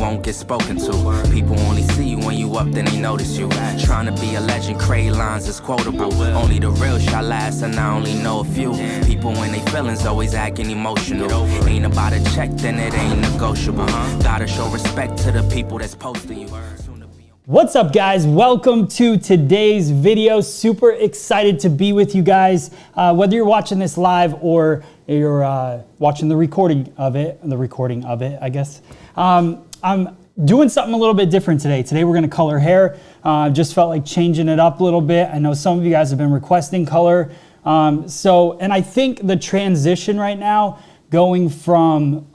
won't get spoken to. People only see you when you up, then they notice you. Trying to be a legend, create lines is quotable. Only the real shall last, and I only know a few. People when they feelings always acting emotional. Ain't about a check, then it ain't negotiable. Gotta show respect to the people that's posting you. What's up, guys? Welcome to today's video. Super excited to be with you guys. Whether you're watching this live or you're watching the recording of it, I guess. I'm doing something a little bit different today. Today we're gonna color hair. Just felt like changing it up a little bit. I know some of you guys have been requesting color. And I think the transition right now, going from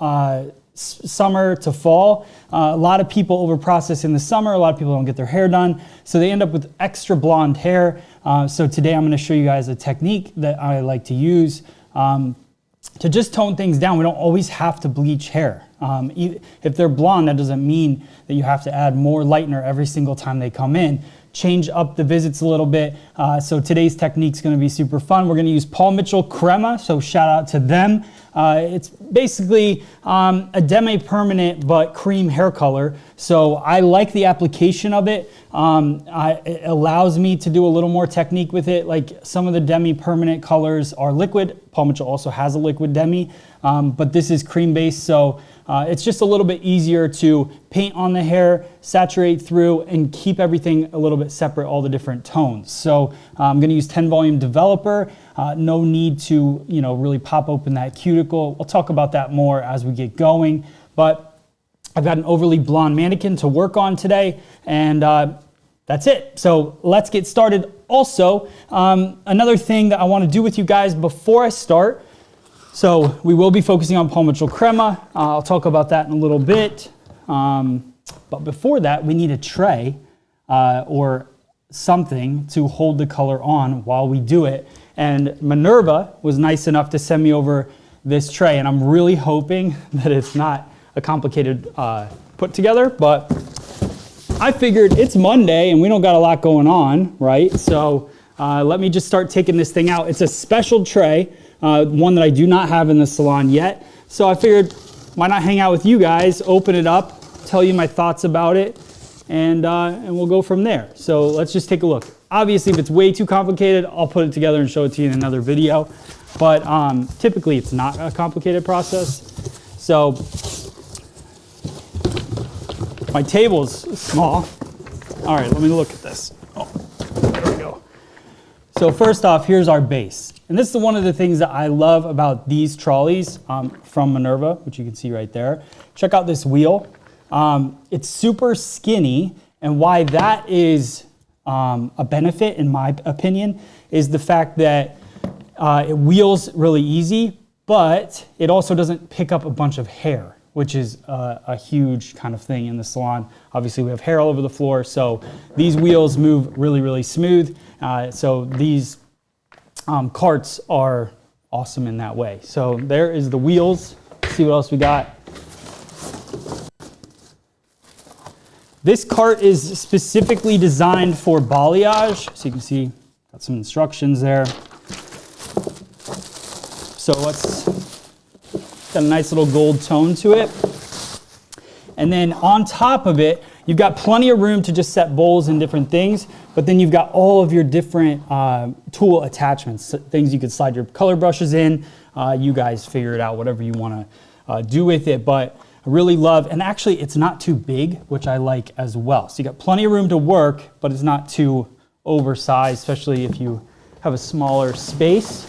summer to fall, a lot of people overprocess in the summer. A lot of people don't get their hair done, so they end up with extra blonde hair. So today I'm going to show you guys a technique that I like to use to just tone things down. We don't always have to bleach hair. If they're blonde, that doesn't mean that you have to add more lightener every single time they come in. Change up the visits a little bit. So today's technique is going to be super fun. We're going to use Paul Mitchell Crema, so shout out to them. It's basically a demi-permanent but cream hair color. So I like the application of it. It allows me to do a little more technique with it. Like some of the demi-permanent colors are liquid. Paul Mitchell also has a liquid demi, but this is cream-based, so it's just a little bit easier to paint on the hair, saturate through, and keep everything a little bit separate, all the different tones. So I'm going to use 10 volume developer. No need to, really pop open that cuticle. We'll talk about that more as we get going. But I've got an overly blonde mannequin to work on today, and that's it. So let's get started. Also, another thing that I want to do with you guys before I start. So we will be focusing on Paul Mitchell Crema. I'll talk about that in a little bit. But before that, we need a tray or something to hold the color on while we do it. And Minerva was nice enough to send me over this tray, and I'm really hoping that it's not a complicated put together, but I figured it's Monday and we don't got a lot going on, right? So let me just start taking this thing out. It's a special tray. One that I do not have in the salon yet. So I figured, why not hang out with you guys, open it up, tell you my thoughts about it, and we'll go from there. So let's just take a look. Obviously, if it's way too complicated, I'll put it together and show it to you in another video. But typically, it's not a complicated process. So my table's small. All right, let me look at this. Oh, there we go. So first off, here's our base. And this is one of the things that I love about these trolleys from Minerva, which you can see right there. Check out this wheel. It's super skinny, and why that is a benefit, in my opinion, is the fact that it wheels really easy, but it also doesn't pick up a bunch of hair, which is a huge kind of thing in the salon. Obviously, we have hair all over the floor, so these wheels move really, really smooth. So these carts are awesome in that way. So there is the wheels. Let's see what else we got. This cart is specifically designed for balayage. So you can see, got some instructions there. So let's got a nice little gold tone to it. And then on top of it, you've got plenty of room to just set bowls and different things, but then you've got all of your different tool attachments, things you could slide your color brushes in. You guys figure it out, whatever you want to do with it, but I really love, and actually it's not too big, which I like as well. So you got plenty of room to work, but it's not too oversized, especially if you have a smaller space.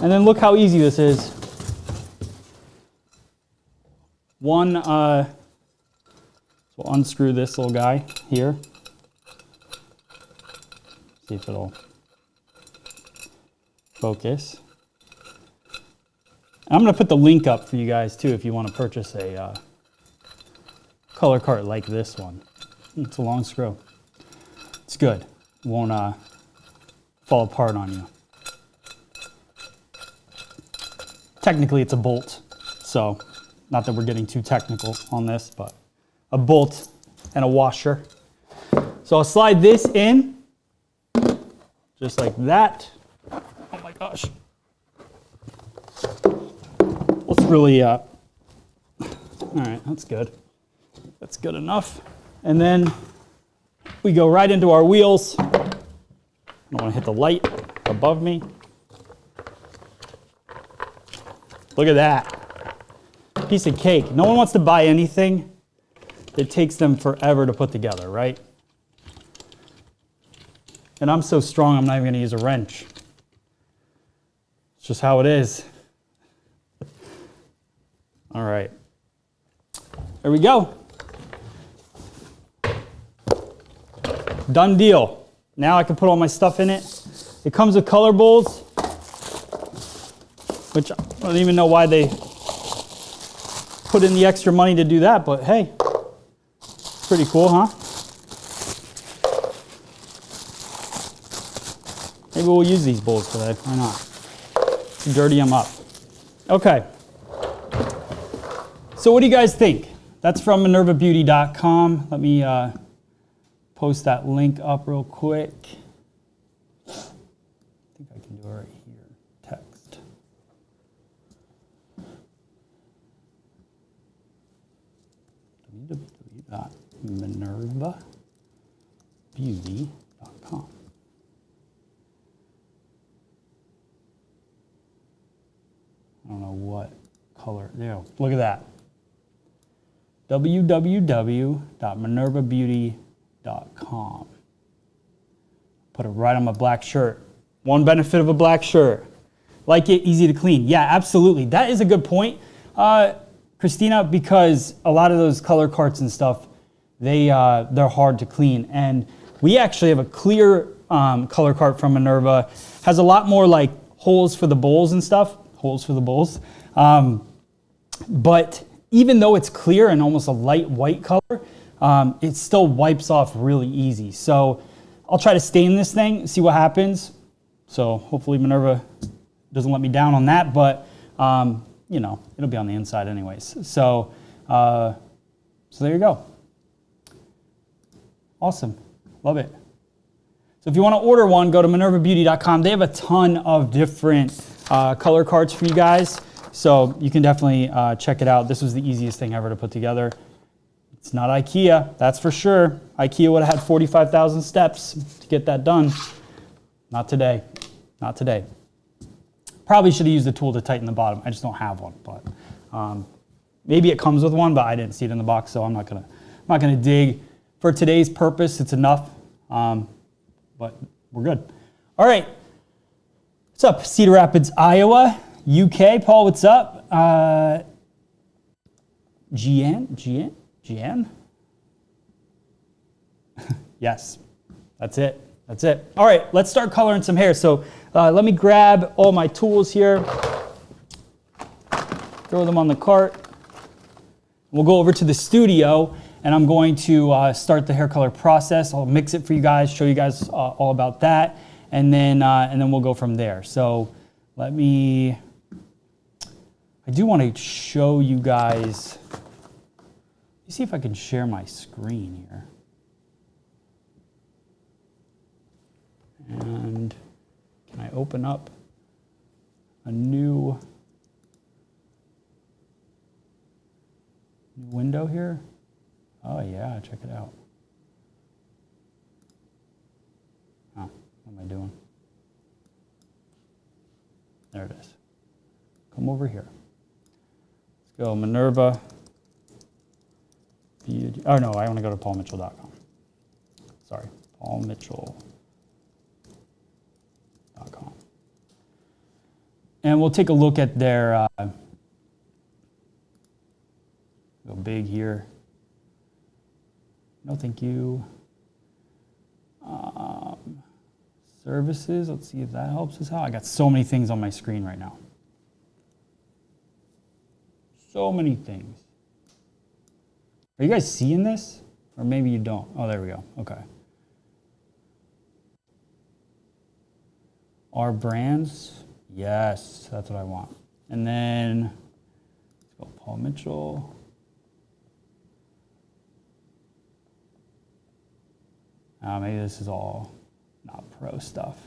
And then look how easy this is. So we'll unscrew this little guy here. See if it'll focus. I'm going to put the link up for you guys too if you want to purchase a color cart like this one. It's a long screw. It's good. It won't fall apart on you. Technically it's a bolt, so not that we're getting too technical on this, but a bolt and a washer. So I'll slide this in just like that. Oh my gosh. Let's really, all right, that's good. That's good enough. And then we go right into our wheels. I don't want to hit the light above me. Look at that. Piece of cake. No one wants to buy anything that takes them forever to put together, right? And I'm so strong, I'm not even going to use a wrench. It's just how it is. All right. There we go. Done deal. Now I can put all my stuff in it. It comes with color bowls, which I don't even know why they put in the extra money to do that, but hey, it's pretty cool, huh? Maybe we'll use these bowls today. Why not? Dirty them up. Okay. So what do you guys think? That's from MinervaBeauty.com. Let me post that link up real quick. I think I can do it right here. Text. www.minervabeauty.com. I don't know what color. There, look at that. www.minervabeauty.com. Put it right on my black shirt. One benefit of a black shirt. Like it, easy to clean. Yeah, absolutely. That is a good point, Christina, because a lot of those color carts and stuff, they're hard to clean. And we actually have a clear color cart from Minerva. Has a lot more like holes for the bowls and stuff. Holes for the bowls. But even though it's clear and almost a light white color, it still wipes off really easy. So I'll try to stain this thing, see what happens. So hopefully Minerva doesn't let me down on that, but you know, it'll be on the inside anyways. So, so there you go. Awesome, love it. So if you want to order one, go to MinervaBeauty.com. They have a ton of different color cards for you guys. So you can definitely check it out. This was the easiest thing ever to put together. It's not IKEA, that's for sure. IKEA would have had 45,000 steps to get that done. Not today, not today. Probably should have used a tool to tighten the bottom. I just don't have one, but maybe it comes with one, but I didn't see it in the box, so I'm not gonna dig. For today's purpose, it's enough, but we're good. All right, what's up, Cedar Rapids, Iowa? UK, Paul, what's up? Gian? Yes, that's it. That's it. All right, let's start coloring some hair. So let me grab all my tools here, throw them on the cart. We'll go over to the studio, and I'm going to start the hair color process. I'll mix it for you guys, show you guys all about that, and then we'll go from there. So let me. I do want to show you guys. Let me see if I can share my screen here. And can I open up a new window here? Oh yeah, check it out. Oh, what am I doing? There it is. Come over here. Let's go Minerva Beauty. Oh no, I want to go to paulmitchell.com. Sorry, paulmitchell.com. And we'll take a look at their, go big here. No, thank you. Services, let's see if that helps us out. I got so many things on my screen right now. So many things. Are you guys seeing this? Or maybe you don't. Oh, there we go. Okay. Our brands. Yes, that's what I want. And then, let's go Paul Mitchell. Maybe this is all not pro stuff.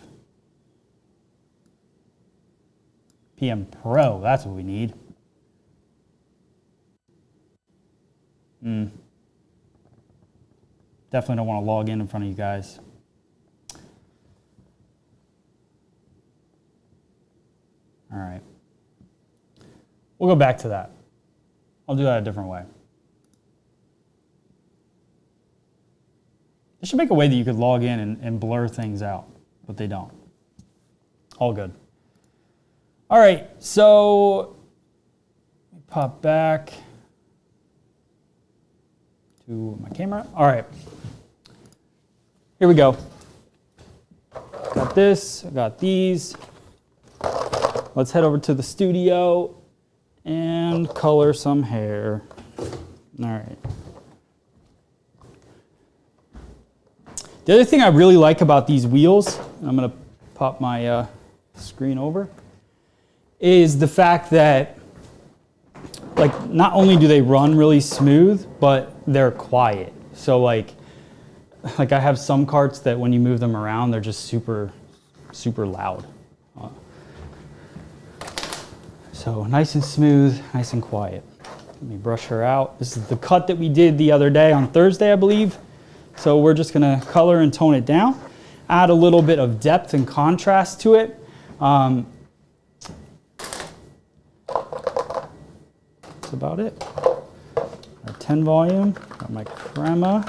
PM Pro, that's what we need. definitely don't want to log in front of you guys. All right. We'll go back to that. I'll do that a different way. They should make a way that you could log in and blur things out, but they don't. All good. All right, so let me pop back to my camera. All right, here we go. Got this, I got these. Let's head over to the studio and color some hair. All right. The other thing I really like about these wheels, I'm gonna pop my screen over, is the fact that, like, not only do they run really smooth, but they're quiet. So like I have some carts that when you move them around, they're just super, super loud. So nice and smooth, nice and quiet. Let me brush her out. This is the cut that we did the other day on Thursday, I believe. So we're just gonna color and tone it down, add a little bit of depth and contrast to it. That's about it. Our 10 volume, got my crema.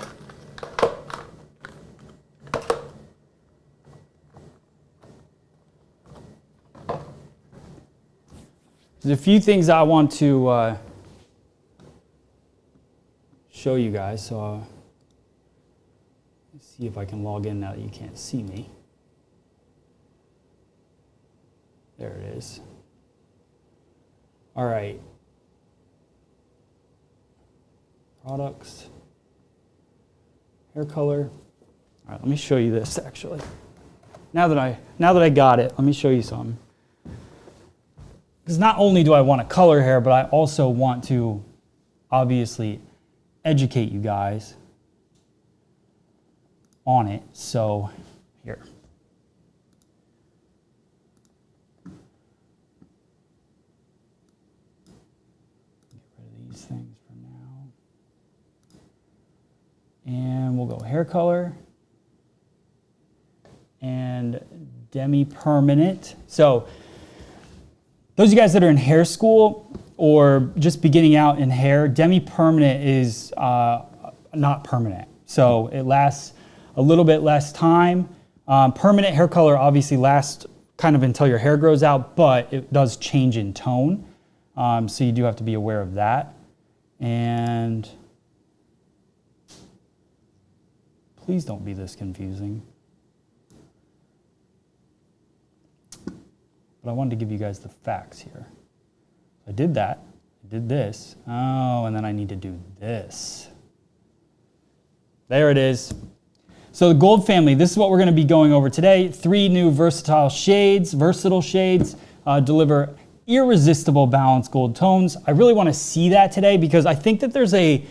There's a few things I want to show you guys. So let's see if I can log in now that you can't see me. There it is. All right. Products. Hair color. All right, let me show you this actually. Now that I got it, let me show you something. Because not only do I want to color hair, but I also want to obviously educate you guys on it. So here. Get rid of these things for now. And we'll go hair color and demi-permanent. So those of you guys that are in hair school or just beginning out in hair, demi-permanent is not permanent. So it lasts a little bit less time. Permanent hair color obviously lasts kind of until your hair grows out, but it does change in tone. So you do have to be aware of that. And please don't be this confusing. But I wanted to give you guys the facts here. I did that, I did this. Oh, and then I need to do this. There it is. So the gold family, this is what we're gonna be going over today. 3 new versatile shades, deliver irresistible balanced gold tones. I really wanna see that today because I think that there's a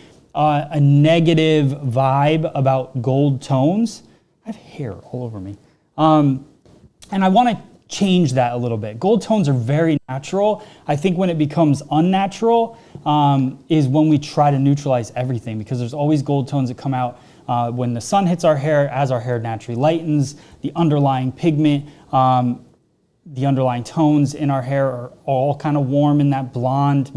negative vibe about gold tones. I have hair all over me. And I wanna change that a little bit. Gold tones are very natural. I think when it becomes unnatural is when we try to neutralize everything, because there's always gold tones that come out when the sun hits our hair, as our hair naturally lightens. The underlying pigment, the underlying tones in our hair are all kind of warm in that blonde,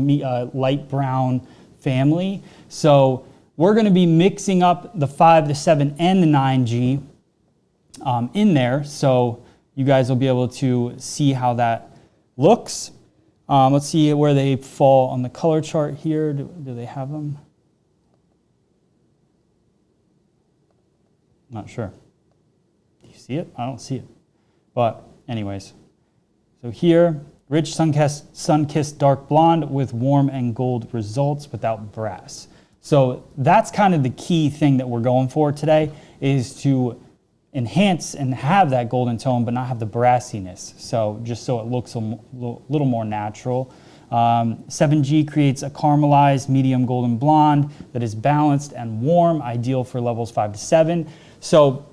light brown family. So we're gonna be mixing up the 5, the 7, and the 9G in there. So you guys will be able to see how that looks. Let's see where they fall on the color chart here. Do they have them? Not sure. Do you see it? I don't see it. But anyways, so here, rich sun-kissed dark blonde with warm and gold results without brass. So that's kind of the key thing that we're going for today, is to enhance and have that golden tone, but not have the brassiness. So just so it looks a little more natural. 7G creates a caramelized medium golden blonde that is balanced and warm, ideal for levels 5 to 7. So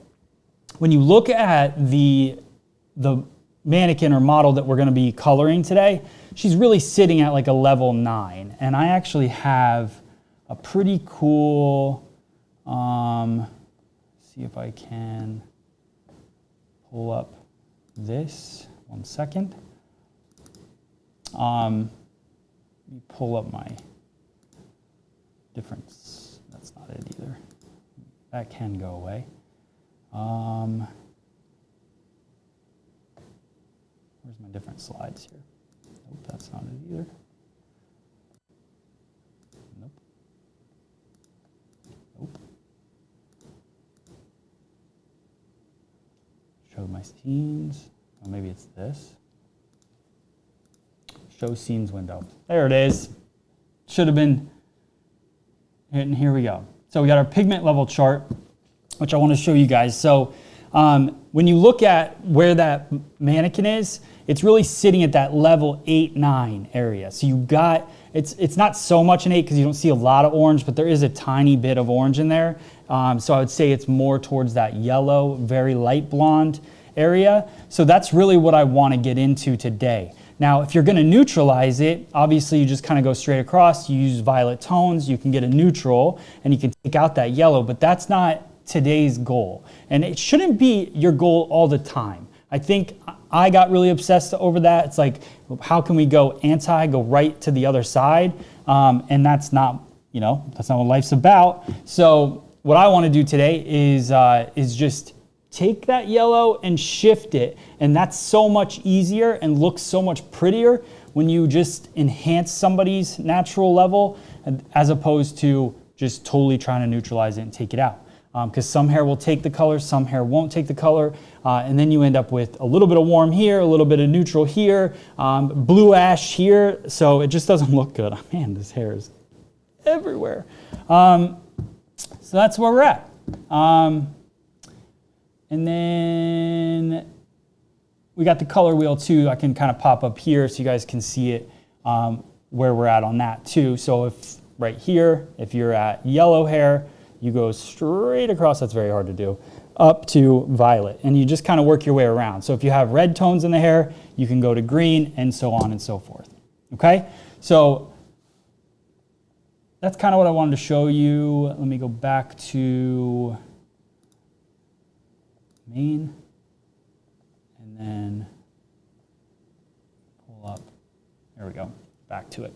when you look at the mannequin or model that we're gonna be coloring today, she's really sitting at like a level 9. And I actually have a pretty cool see if I can pull up this. 1 second. Let me pull up my difference. That's not it either. That can go away. Where's my different slides here? Nope, that's not it either. Nope. Nope. Show my scenes. Oh, maybe it's this. Show scenes window. There it is. Should have been. And here we go. So we got our pigment level chart, which I want to show you guys. So when you look at where that mannequin is, it's really sitting at that level 8, 9 area. So you got, it's not so much an 8 because you don't see a lot of orange, but there is a tiny bit of orange in there. So I would say it's more towards that yellow, very light blonde area. So that's really what I want to get into today. Now, if you're going to neutralize it, obviously you just kind of go straight across. You use violet tones, you can get a neutral, and you can take out that yellow, but that's not today's goal. And it shouldn't be your goal all the time. I think I got really obsessed over that. It's like, how can we go anti, go right to the other side? And that's not, that's not what life's about. So what I want to do today is just take that yellow and shift it. And that's so much easier and looks so much prettier when you just enhance somebody's natural level as opposed to just totally trying to neutralize it and take it out. Because some hair will take the color, some hair won't take the color, and then you end up with a little bit of warm here, a little bit of neutral here, blue ash here, so it just doesn't look good. Man, this hair is everywhere. So that's where we're at. And then we got the color wheel too. I can kind of pop up here so you guys can see it where we're at on that too. So if right here, if you're at yellow hair, you go straight across, that's very hard to do, up to violet. And you just kind of work your way around. So if you have red tones in the hair, you can go to green and so on and so forth. Okay? So that's kind of what I wanted to show you. Let me go back to main and then pull up. There we go. Back to it.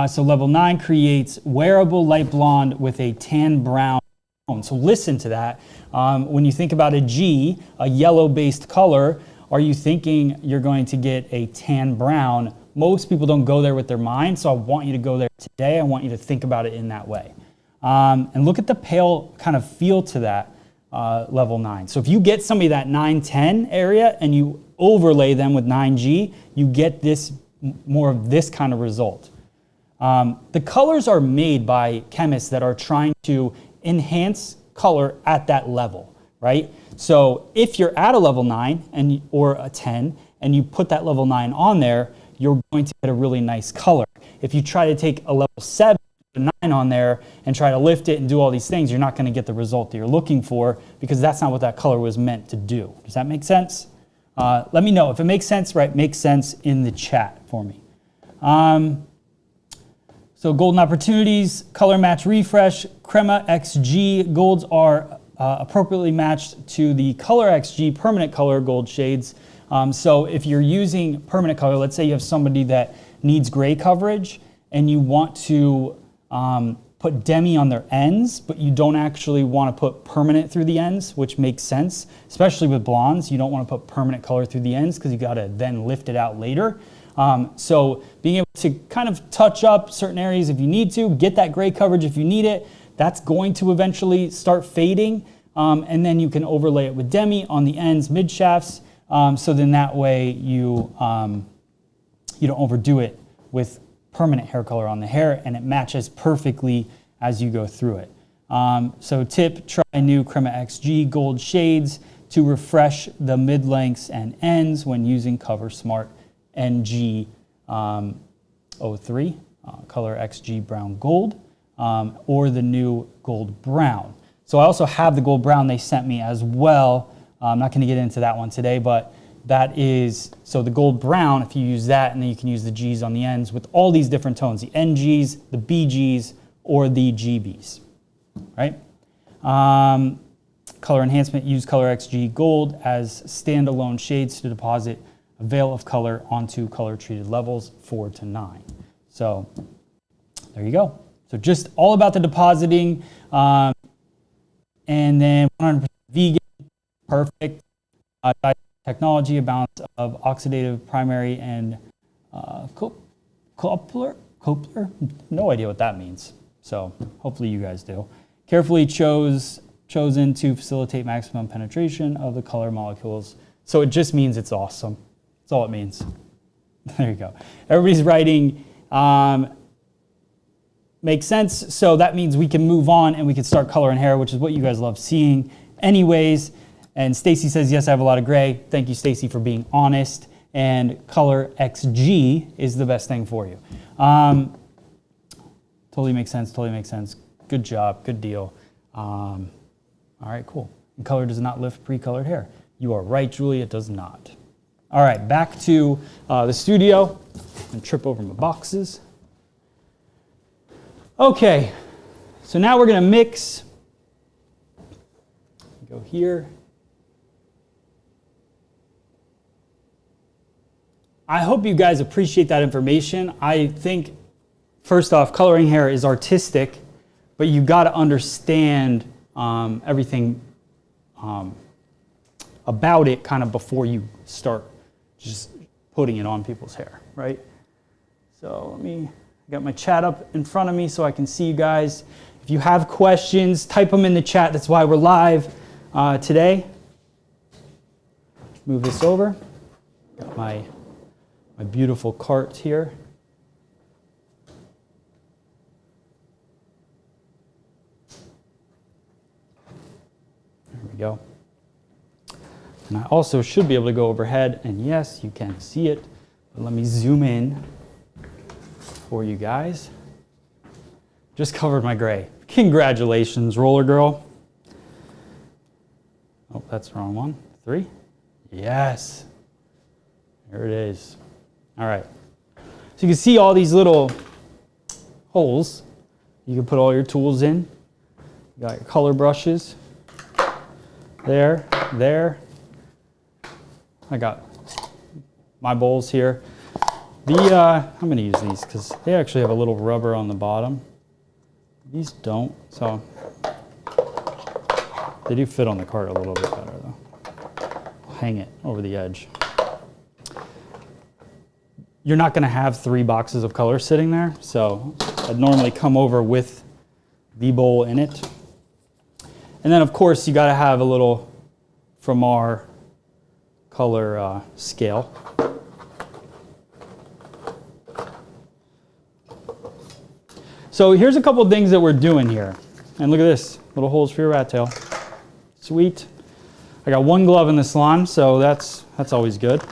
So level 9 creates wearable light blonde with a tan brown tone. So listen to that. When you think about a G, a yellow-based color, are you thinking you're going to get a tan brown? Most people don't go there with their mind, so I want you to go there today. I want you to think about it in that way. And look at the pale kind of feel to that level 9. So if you get somebody that 9-10 area and you overlay them with 9G, you get this more of this kind of result. The colors are made by chemists that are trying to enhance color at that level, right? So if you're at a level 9 or a 10 and you put that level 9 on there, you're going to get a really nice color. If you try to take a level 7 or 9 on there and try to lift it and do all these things, you're not going to get the result that you're looking for because that's not what that color was meant to do. Does that make sense? Let me know if it makes sense, right? Makes sense in the chat for me. So golden opportunities, color match refresh, Crema XG golds are appropriately matched to the color XG permanent color gold shades. So if you're using permanent color, let's say you have somebody that needs gray coverage and you want to put demi on their ends, but you don't actually want to put permanent through the ends, which makes sense, especially with blondes. You don't want to put permanent color through the ends because you got to then lift it out later. So being able to kind of touch up certain areas if you need to, get that gray coverage if you need it, that's going to eventually start fading. And then you can overlay it with demi on the ends, mid shafts. So then that way you don't overdo it with permanent hair color on the hair and it matches perfectly as you go through it. So tip, try new Crema XG gold shades to refresh the mid lengths and ends when using Cover Smart NG 03, color XG brown gold, or the new gold brown. So I also have the gold brown they sent me as well. I'm not going to get into that one today, but that is, so the gold brown, if you use that, and then you can use the Gs on the ends with all these different tones, the NGs, the BGs, or the GBs, right? color enhancement, use Color XG Gold as standalone shades to deposit a veil of color onto color treated levels 4 to 9. So there you go. So just all about the depositing, and then 100% vegan, perfect technology, a balance of oxidative primary and Coupler? No idea what that means. So hopefully you guys do. Carefully chosen to facilitate maximum penetration of the color molecules. So it just means it's awesome. That's all it means. There you go. Everybody's writing makes sense. So that means we can move on and we can start color and hair, which is what you guys love seeing anyways. And Stacy says, yes, I have a lot of gray. Thank you, Stacy, for being honest. And Color XG is the best thing for you. Totally makes sense, totally makes sense. Good job, good deal. All right, cool. And color does not lift pre-colored hair. You are right, Julie, it does not. All right, back to the studio. And trip over my boxes. Okay, so now we're gonna mix. Go here. I hope you guys appreciate that information. I think, first off, coloring hair is artistic, but you gotta understand everything about it kind of before you start just putting it on people's hair, right? So I got my chat up in front of me so I can see you guys. If you have questions, type them in the chat. That's why we're live today. Move this over. Got my beautiful cart here. There we go. And I also should be able to go overhead, and yes, you can see it, but let me zoom in for you guys. Just covered my gray. Congratulations, Roller Girl. Oh, that's the wrong one. 3. Yes. There it is. All right. So you can see all these little holes. You can put all your tools in. You got your color brushes. There. I got my bowls here. I'm going to use these because they actually have a little rubber on the bottom. These don't, so they do fit on the cart a little bit better though. I'll hang it over the edge. You're not going to have 3 boxes of color sitting there, so I'd normally come over with the bowl in it. And then of course you got to have a little from our color scale. So here's a couple things that we're doing here. And look at this, little holes for your rat tail. Sweet. I got 1 glove in the salon, so that's always good.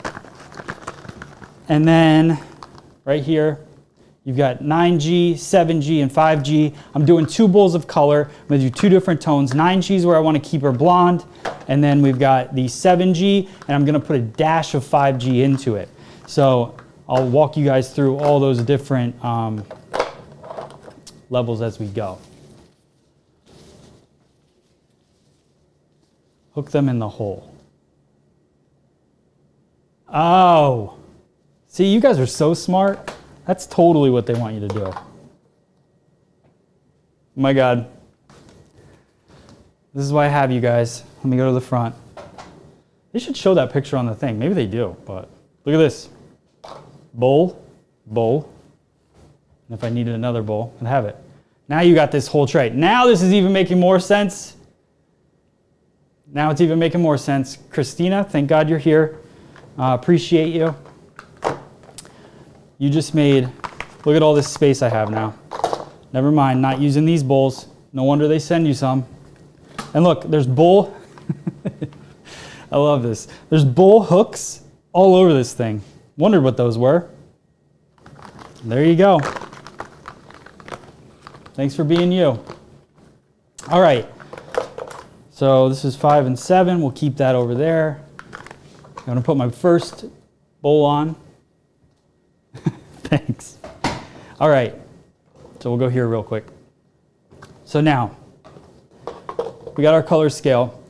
And then right here, you've got 9G, 7G, and 5G. I'm doing 2 bowls of color. I'm gonna do 2 different tones. 9G is where I wanna keep her blonde. And then we've got the 7G, and I'm gonna put a dash of 5G into it. So I'll walk you guys through all those different levels as we go. Hook them in the hole. Oh. See, you guys are so smart. That's totally what they want you to do. Oh my God. This is why I have you guys. Let me go to the front. They should show that picture on the thing. Maybe they do, but look at this. Bowl. And if I needed another bowl, I'd have it. Now you got this whole tray. Now this is even making more sense. Now it's even making more sense. Christina, thank God you're here. Appreciate you. You just made, look at all this space I have now. Never mind, not using these bowls. No wonder they send you some. And look, there's bowl. I love this. There's bowl hooks all over this thing. Wondered what those were. There you go. Thanks for being you. All right. So this is 5 and 7. We'll keep that over there. I'm going to put my first bowl on. Thanks. All right. So we'll go here real quick. So now, we got our color scale.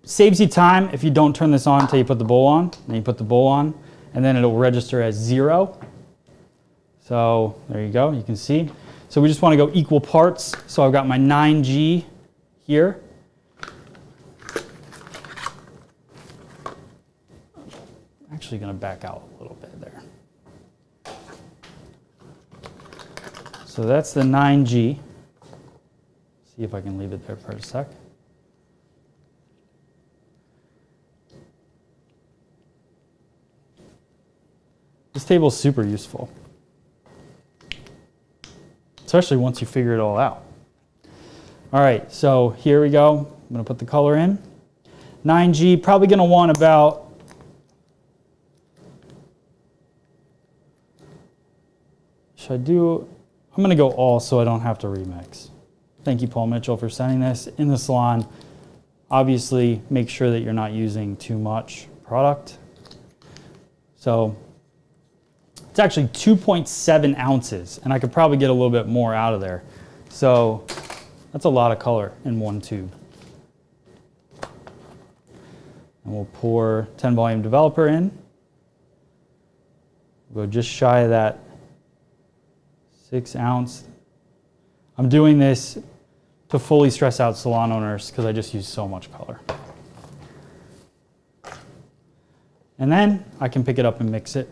Saves you time if you don't turn this on until you put the bowl on. Then you put the bowl on, and then it'll register as 0. So there you go, you can see. So we just want to go equal parts. So I've got my 9G here. I'm actually going to back out a little bit there. So that's the 9G. See if I can leave it there for a sec. This table is super useful, especially once you figure it all out. All right, so here we go. I'm going to put the color in. 9G, probably going to want about, should I do, I'm going to go all so I don't have to remix. Thank you, Paul Mitchell, for sending this. In the salon, obviously make sure that you're not using too much product. So it's actually 2.7 ounces, and I could probably get a little bit more out of there. So that's a lot of color in one tube. And we'll pour 10 volume developer in. We'll go just shy of that 6 ounce. I'm doing this to fully stress out salon owners because I just use so much color. And then I can pick it up and mix it.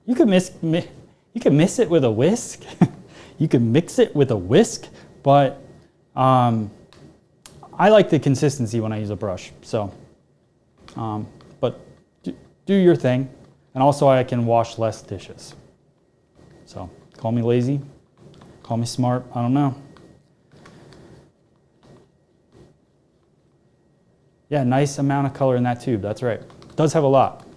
You can miss it with a whisk. You can mix it with a whisk, but I like the consistency when I use a brush. So, but do your thing. And also I can wash less dishes. So call me lazy, call me smart, I don't know. Yeah, nice amount of color in that tube, that's right. It does have a lot.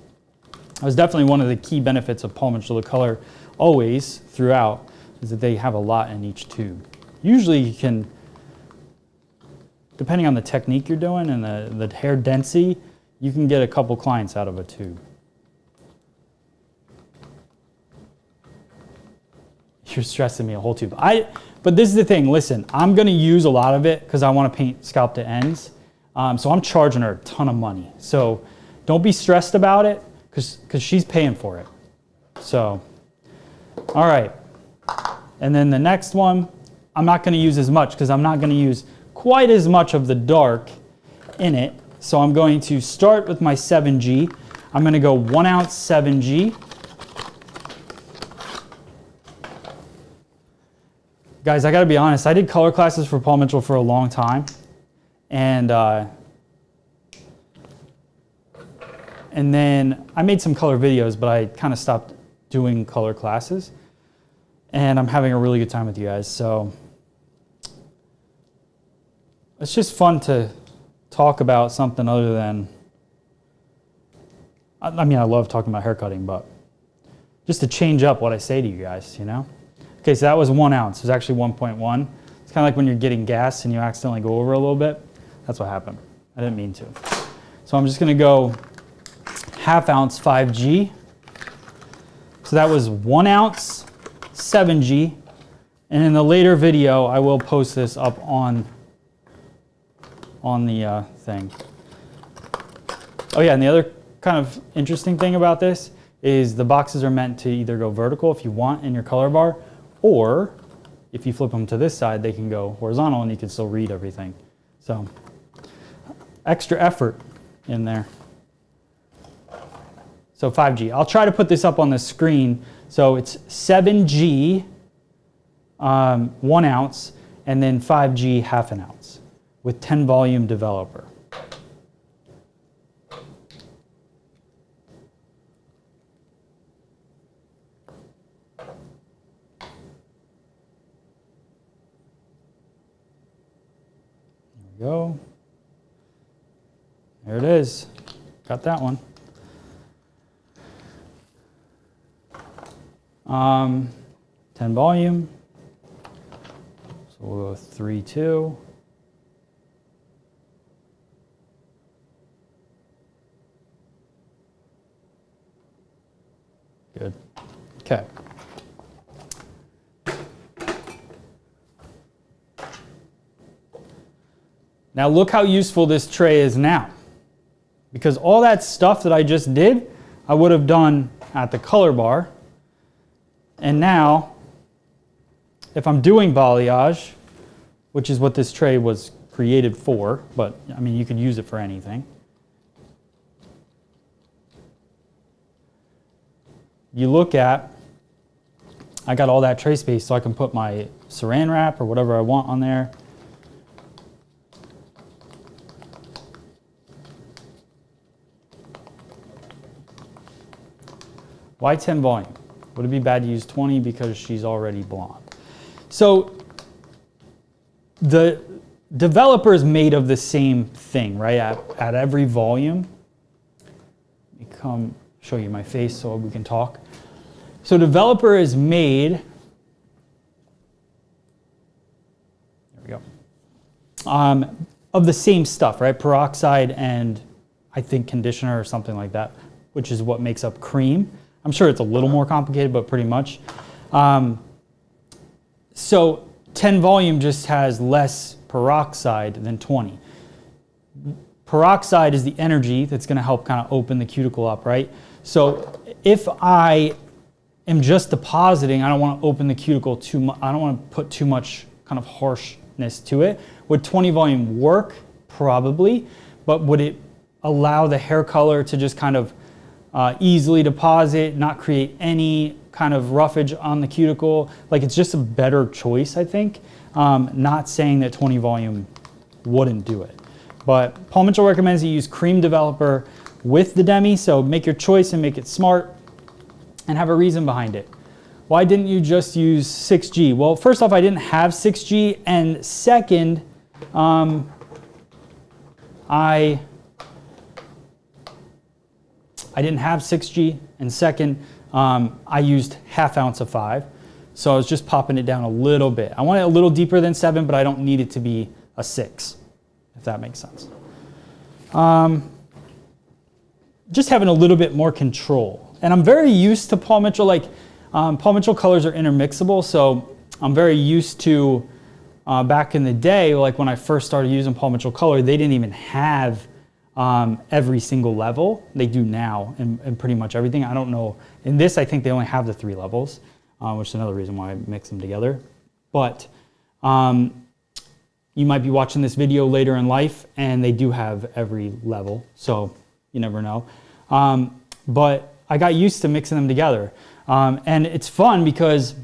That was definitely one of the key benefits of Paul Mitchell the Color always throughout, is that they have a lot in each tube. Usually you can, depending on the technique you're doing and the hair density, you can get a couple clients out of a tube. You're stressing me a whole tube. But this is the thing, listen, I'm gonna use a lot of it because I wanna paint scalp to ends. So I'm charging her a ton of money. So don't be stressed about it because she's paying for it. So, all right. And then the next one, I'm not gonna use as much because I'm not gonna use quite as much of the dark in it. So I'm going to start with my 7G. I'm gonna go 1 ounce 7G. Guys, I gotta be honest, I did color classes for Paul Mitchell for a long time. And then I made some color videos, but I kind of stopped doing color classes. And I'm having a really good time with you guys. So it's just fun to talk about something other than, I mean, I love talking about haircutting, but just to change up what I say to you guys, you know? Okay, so that was 1 ounce. It was actually 1.1. It's kind of like when you're getting gas and you accidentally go over a little bit. That's what happened. I didn't mean to. So I'm just gonna go 1/2 ounce 5G. So that was 1 ounce 7G. And in the later video, I will post this up on the thing. Oh yeah, and the other kind of interesting thing about this is the boxes are meant to either go vertical if you want in your color bar, or if you flip them to this side, they can go horizontal and you can still read everything. So extra effort in there. So 5G. I'll try to put this up on the screen. So it's 7G, 1 ounce, and then 5G 1/2 ounce with 10 volume developer. There we go. There it is. Got that one. 10 volume. So we'll go 3, 2. Good. Okay. Now look how useful this tray is now. Because all that stuff that I just did, I would have done at the color bar. And now, if I'm doing balayage, which is what this tray was created for, but I mean, you could use it for anything. You look at, I got all that tray space so I can put my saran wrap or whatever I want on there. Why 10 volume? Would it be bad to use 20 because she's already blonde? So the developer is made of the same thing, right? At every volume. Let me come show you my face so we can talk. So developer is made, there we go, of the same stuff, right? Peroxide and I think conditioner or something like that, which is what makes up cream. I'm sure it's a little more complicated, but pretty much. So 10 volume just has less peroxide than 20. Peroxide is the energy that's going to help kind of open the cuticle up, right? So if I am just depositing, I don't want to open the cuticle too much. I don't want to put too much kind of harshness to it. Would 20 volume work? Probably. But would it allow the hair color to just kind of easily deposit, not create any kind of roughage on the cuticle? Like, it's just a better choice, I think. Not saying that 20 volume wouldn't do it. But Paul Mitchell recommends you use cream developer with the demi, so make your choice and make it smart and have a reason behind it. Why didn't you just use 6G? Well, first off, I didn't have 6G, and second, I didn't have 6G, and second, I used ½ ounce of 5, so I was just popping it down a little bit. I want it a little deeper than 7, but I don't need it to be a 6, if that makes sense. Just having a little bit more control. And I'm very used to Paul Mitchell, like Paul Mitchell colors are intermixable, so I'm very used to, back in the day, like when I first started using Paul Mitchell color, they didn't even have every single level. They do now in pretty much everything. I don't know. In this, I think they only have the 3 levels, which is another reason why I mix them together. But you might be watching this video later in life and they do have every level, so you never know. But I got used to mixing them together. And it's fun because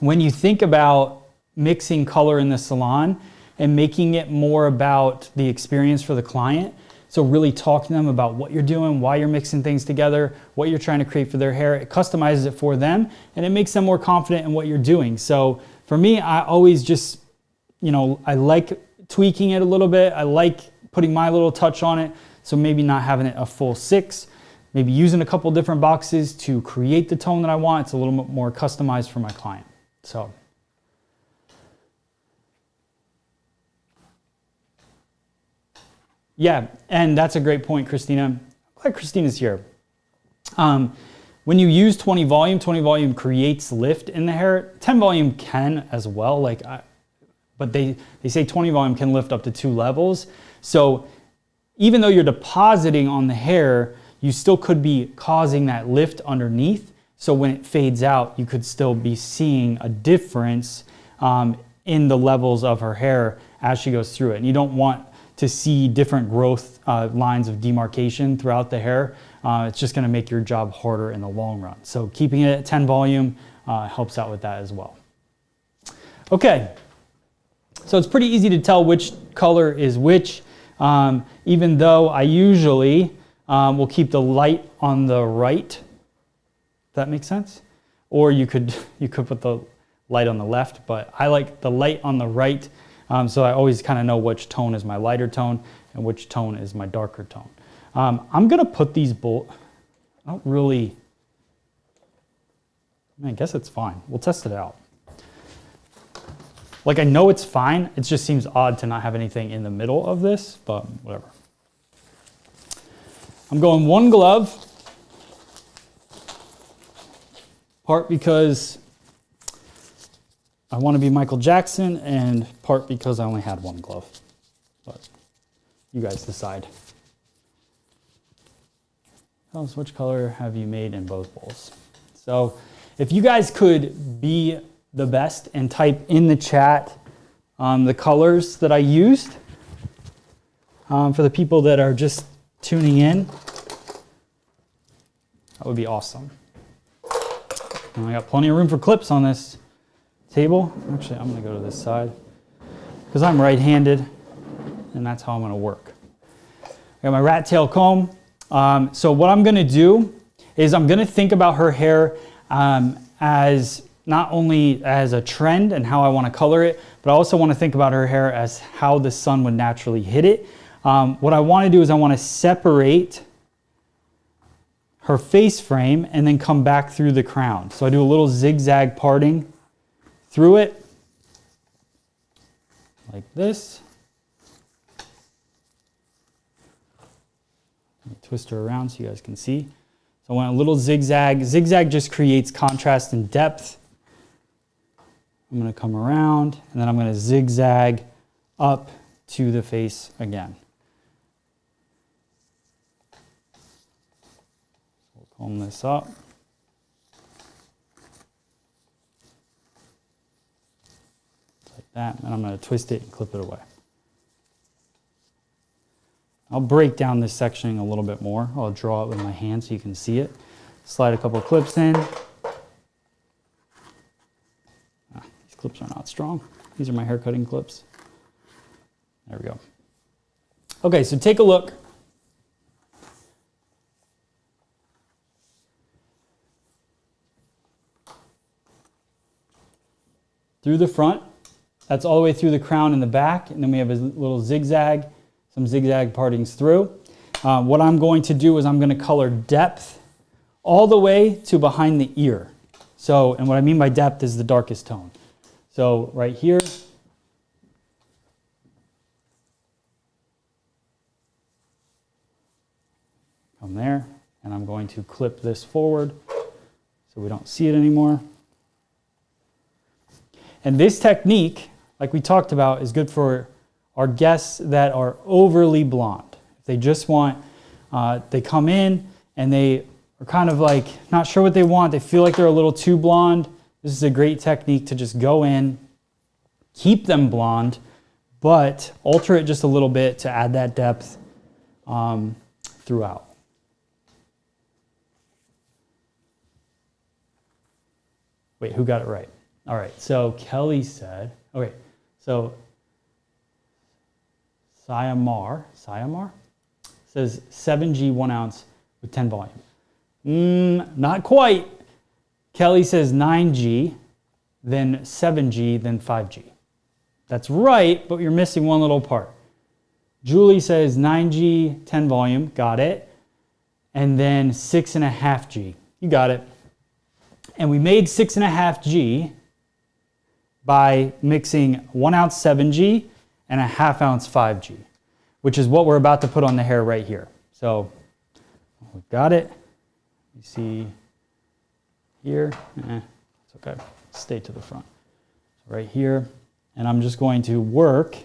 when you think about mixing color in the salon and making it more about the experience for the client, so really talking to them about what you're doing, why you're mixing things together, what you're trying to create for their hair, it customizes it for them and it makes them more confident in what you're doing. So for me, I always just, I like tweaking it a little bit. I like putting my little touch on it. So maybe not having it a full 6, maybe using a couple different boxes to create the tone that I want. It's a little bit more customized for my client. So. Yeah, and that's a great point, Christina. I'm glad Christina's here. When you use 20 volume creates lift in the hair. 10 volume can as well, but they say 20 volume can lift up to 2 levels. So even though you're depositing on the hair, you still could be causing that lift underneath. So when it fades out, you could still be seeing a difference in the levels of her hair as she goes through it. And you don't want to see different growth lines of demarcation throughout the hair. It's just going to make your job harder in the long run. So keeping it at 10 volume helps out with that as well. Okay, so it's pretty easy to tell which color is which, even though I usually will keep the light on the right. If that makes sense? Or you could put the light on the left, but I like the light on the right. So I always kind of know which tone is my lighter tone and which tone is my darker tone. I'm gonna put these I don't really, I guess it's fine. We'll test it out. Like, I know it's fine. It just seems odd to not have anything in the middle of this, but whatever. I'm going 1 glove, part because I want to be Michael Jackson, and part because I only had 1 glove. but you guys decide. Tell us which color have you made in both bowls. So if you guys could be the best and type in the chat the colors that I used for the people that are just tuning in, that would be awesome. And I got plenty of room for clips on this table. Actually, I'm going to go to this side because I'm right-handed, and that's how I'm going to work. I got my rat tail comb. So what I'm going to do is I'm going to think about her hair as not only as a trend and how I want to color it, but I also want to think about her hair as how the sun would naturally hit it. What I want to do is I want to separate her face frame and then come back through the crown. So I do a little zigzag parting through it like this. Twist her around so you guys can see. So I want a little zigzag. Zigzag just creates contrast and depth. I'm going to come around and then I'm going to zigzag up to the face again. We'll comb this up. Like that, and I'm going to twist it and clip it away. I'll break down this section a little bit more. I'll draw it with my hand so you can see it. Slide a couple of clips in. These clips are not strong. These are my hair cutting clips. There we go. Okay, so take a look. Through the front, that's all the way through the crown and the back, and then we have a little zigzag, some zigzag partings through. What I'm going to do is I'm going to color depth all the way to behind the ear. So, and what I mean by depth is the darkest tone. So right here, come there, and I'm going to clip this forward so we don't see it anymore. And this technique, like we talked about, is good for our guests that are overly blonde. If they just want, they come in and they are kind of like not sure what they want, they feel like they're a little too blonde, this is a great technique to just go in, keep them blonde, but alter it just a little bit to add that depth throughout. Wait, who got it right? All right, so Kelly said, okay, so Sayamar says 7G 1 ounce with 10 volume. Not quite. Kelly says 9G, then 7G, then 5G. That's right, but you're missing one little part. Julie says 9G, 10 volume, got it. And then 6.5G, you got it. And we made 6.5G by mixing 1 ounce 7G and a 1/2 ounce 5G, which is what we're about to put on the hair right here. So we've got it. You see here, it's okay, stay to the front. So right here, and I'm just going to work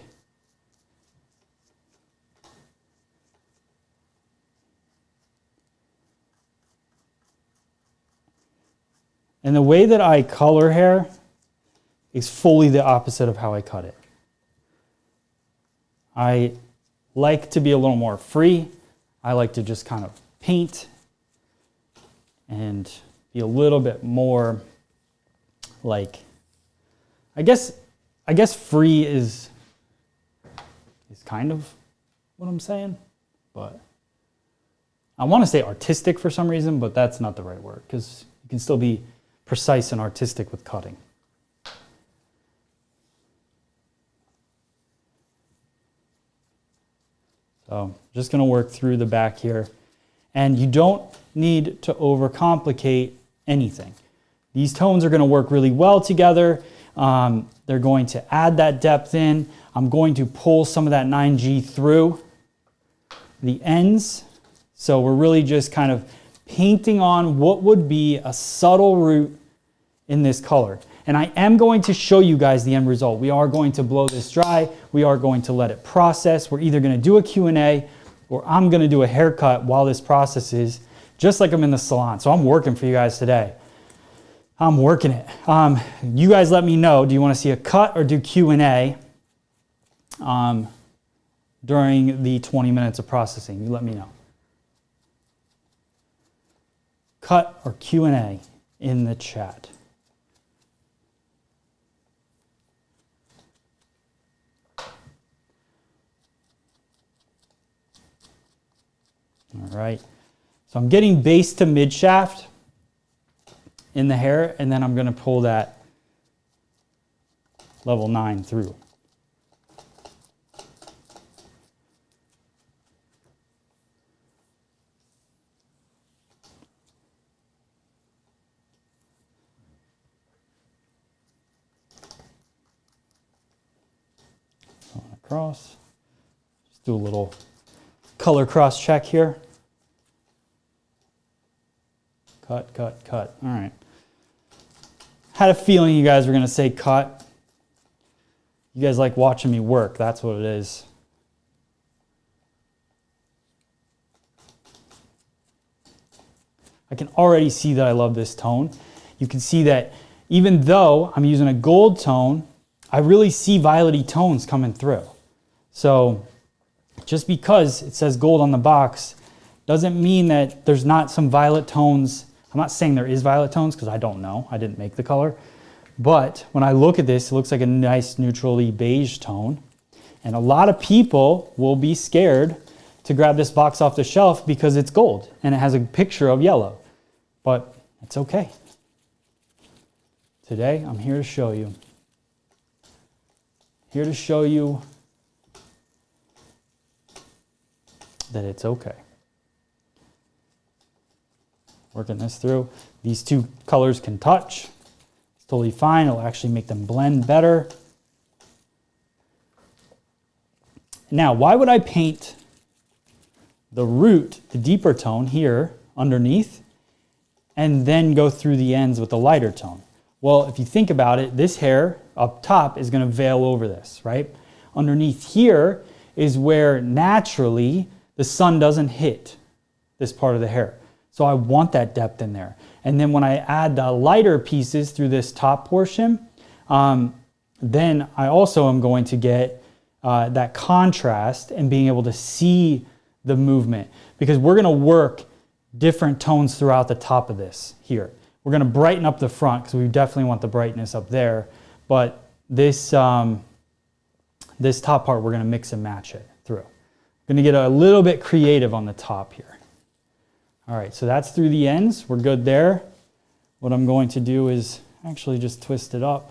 and the way that I color hair is fully the opposite of how I cut it. I like to be a little more free. I like to just kind of paint and be a little bit more like, I guess free is kind of what I'm saying, but I want to say artistic for some reason, but that's not the right word because you can still be precise and artistic with cutting. So I'm just going to work through the back here. And you don't need to overcomplicate anything. These tones are going to work really well together. They're going to add that depth in. I'm going to pull some of that 9G through the ends. So we're really just kind of painting on what would be a subtle root in this color. And I am going to show you guys the end result. We are going to blow this dry. We are going to let it process. We're either going to do a Q&A or I'm going to do a haircut while this processes, just like I'm in the salon. So I'm working for you guys today. I'm working it. You guys let me know, do you want to see a cut or do Q&A during the 20 minutes of processing? You let me know. Cut or Q&A in the chat. All right, so I'm getting base to mid shaft in the hair, and then I'm going to pull that level 9 through. Going across. Just do a little color cross check here. Cut, cut, cut. All right. Had a feeling you guys were going to say cut. You guys like watching me work. That's what it is. I can already see that I love this tone. You can see that even though I'm using a gold tone, I really see violet-y tones coming through. So just because it says gold on the box doesn't mean that there's not some violet tones. I'm not saying there is violet tones because I don't know. I didn't make the color. But when I look at this, it looks like a nice neutrally beige tone. And a lot of people will be scared to grab this box off the shelf because it's gold and it has a picture of yellow. But it's okay. Today, I'm here to show you. Here to show you that it's okay. Working this through. These two colors can touch. It's totally fine. It'll actually make them blend better. Now, why would I paint the root, the deeper tone here underneath, and then go through the ends with the lighter tone? Well, if you think about it, this hair up top is going to veil over this, right? Underneath here is where naturally the sun doesn't hit this part of the hair. So I want that depth in there. And then when I add the lighter pieces through this top portion, then I also am going to get that contrast and being able to see the movement, because we're going to work different tones throughout the top of this here. We're going to brighten up the front because we definitely want the brightness up there. But this, this top part, we're going to mix and match it through. Going to get a little bit creative on the top here. All right, so that's through the ends. We're good there. What I'm going to do is actually just twist it up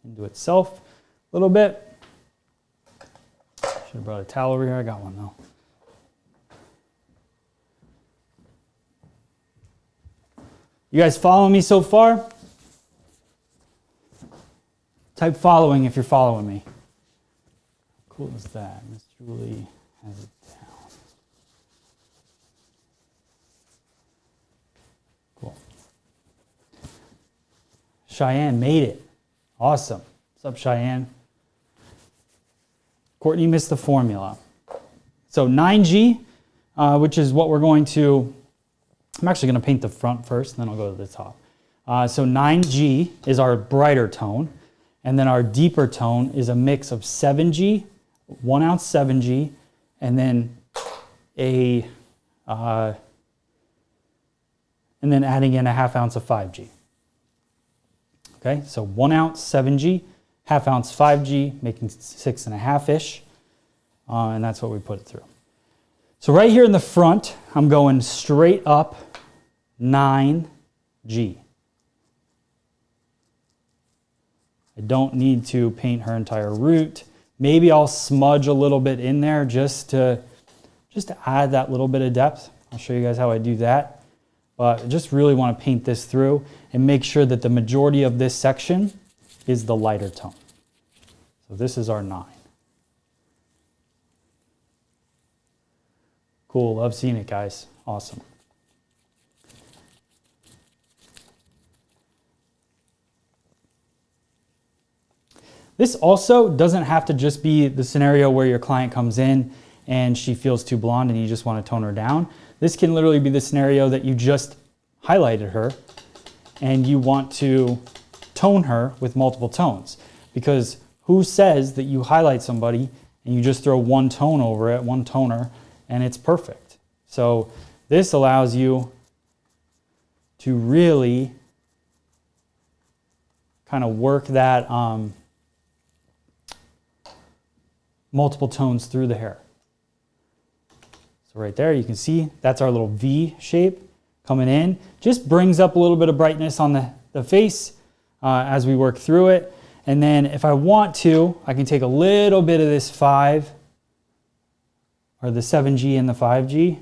into itself a little bit. Should have brought a towel over here. I got one though. You guys following me so far? Type following if you're following me. How cool is that? Miss Julie has it down. Cool. Cheyenne made it. Awesome. What's up, Cheyenne? Courtney missed the formula. So 9G, which is what we're going to, I'm actually going to paint the front first, and then I'll go to the top. So 9G is our brighter tone, and then our deeper tone is a mix of 7G, 1 ounce 7G, and then and then adding in a ½ ounce of 5G. Okay, so 1 ounce 7G, ½ ounce 5G, making 6.5-ish, and that's what we put it through. So right here in the front, I'm going straight up 9G. I don't need to paint her entire root. Maybe I'll smudge a little bit in there just to add that little bit of depth. I'll show you guys how I do that. But I just really want to paint this through and make sure that the majority of this section is the lighter tone. So this is our 9. Cool, love seeing it, guys. Awesome. This also doesn't have to just be the scenario where your client comes in and she feels too blonde and you just want to tone her down. This can literally be the scenario that you just highlighted her and you want to tone her with multiple tones. Because who says that you highlight somebody and you just throw one tone over it, one toner, and it's perfect? So this allows you to really kind of work that multiple tones through the hair. So right there, you can see that's our little V shape coming in. Just brings up a little bit of brightness on the face as we work through it. And then if I want to, I can take a little bit of this 5 or the 7G and the 5G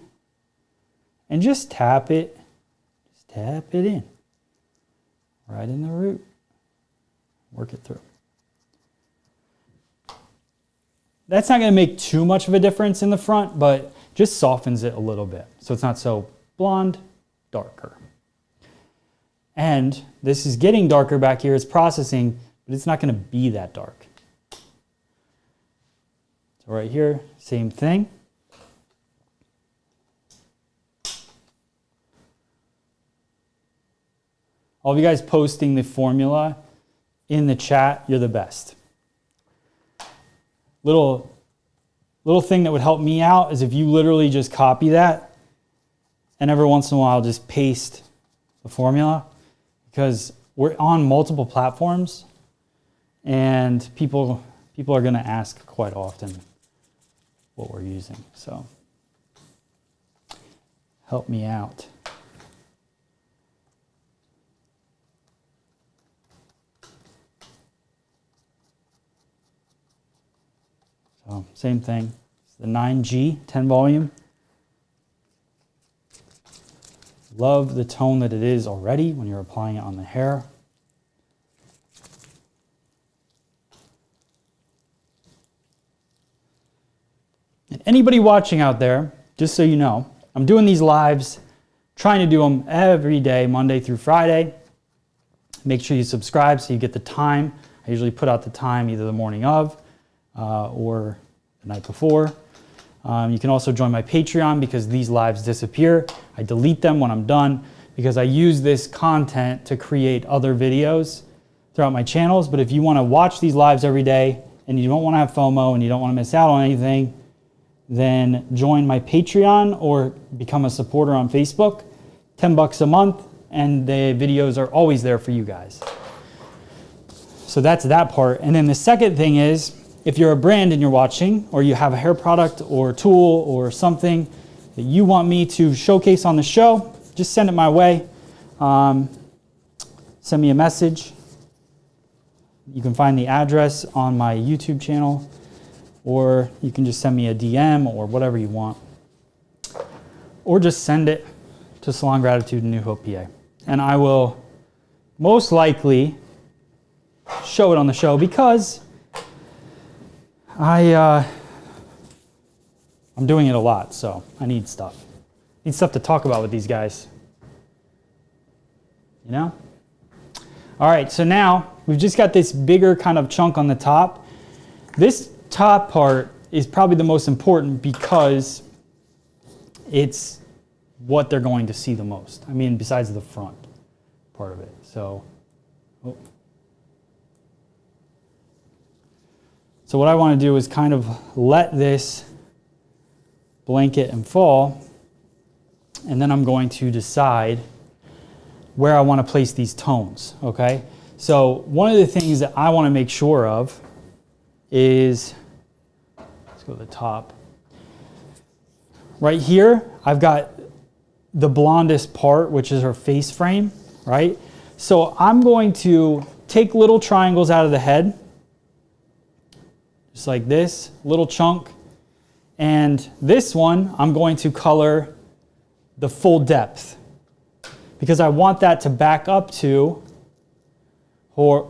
and just tap it. Just tap it in. Right in the root. Work it through. That's not going to make too much of a difference in the front, but just softens it a little bit. So it's not so blonde, darker. And this is getting darker back here. It's processing, but it's not going to be that dark. So right here, same thing. All of you guys posting the formula in the chat, you're the best. Little thing that would help me out is if you literally just copy that and every once in a while just paste the formula, because we're on multiple platforms and people are going to ask quite often what we're using. So help me out. So same thing. It's the 9G, 10 volume. Love the tone that it is already when you're applying it on the hair. And anybody watching out there, just so you know, I'm doing these lives, trying to do them every day, Monday through Friday. Make sure you subscribe so you get the time. I usually put out the time either the morning of or the night before. You can also join my Patreon because these lives disappear. I delete them when I'm done because I use this content to create other videos throughout my channels. But if you want to watch these lives every day and you don't want to have FOMO and you don't want to miss out on anything, then join my Patreon or become a supporter on Facebook. $10 a month, and the videos are always there for you guys. So that's that part. And then the second thing is, if you're a brand and you're watching, or you have a hair product or tool or something that you want me to showcase on the show, just send it my way. Send me a message. You can find the address on my YouTube channel, or you can just send me a DM or whatever you want. Or just send it to Salon Gratitude in New Hope, PA. And I will most likely show it on the show because I'm doing it a lot, so I need stuff. Need stuff to talk about with these guys. You know? All right, so now we've just got this bigger kind of chunk on the top. This top part is probably the most important because it's what they're going to see the most. I mean, besides the front part of it. So what I want to do is kind of let this blanket and fall, and then I'm going to decide where I want to place these tones, okay? So one of the things that I want to make sure of is, let's go to the top. Right here, I've got the blondest part, which is her face frame, right? So I'm going to take little triangles out of the head, just like this, little chunk. And this one, I'm going to color the full depth because I want that to back up to her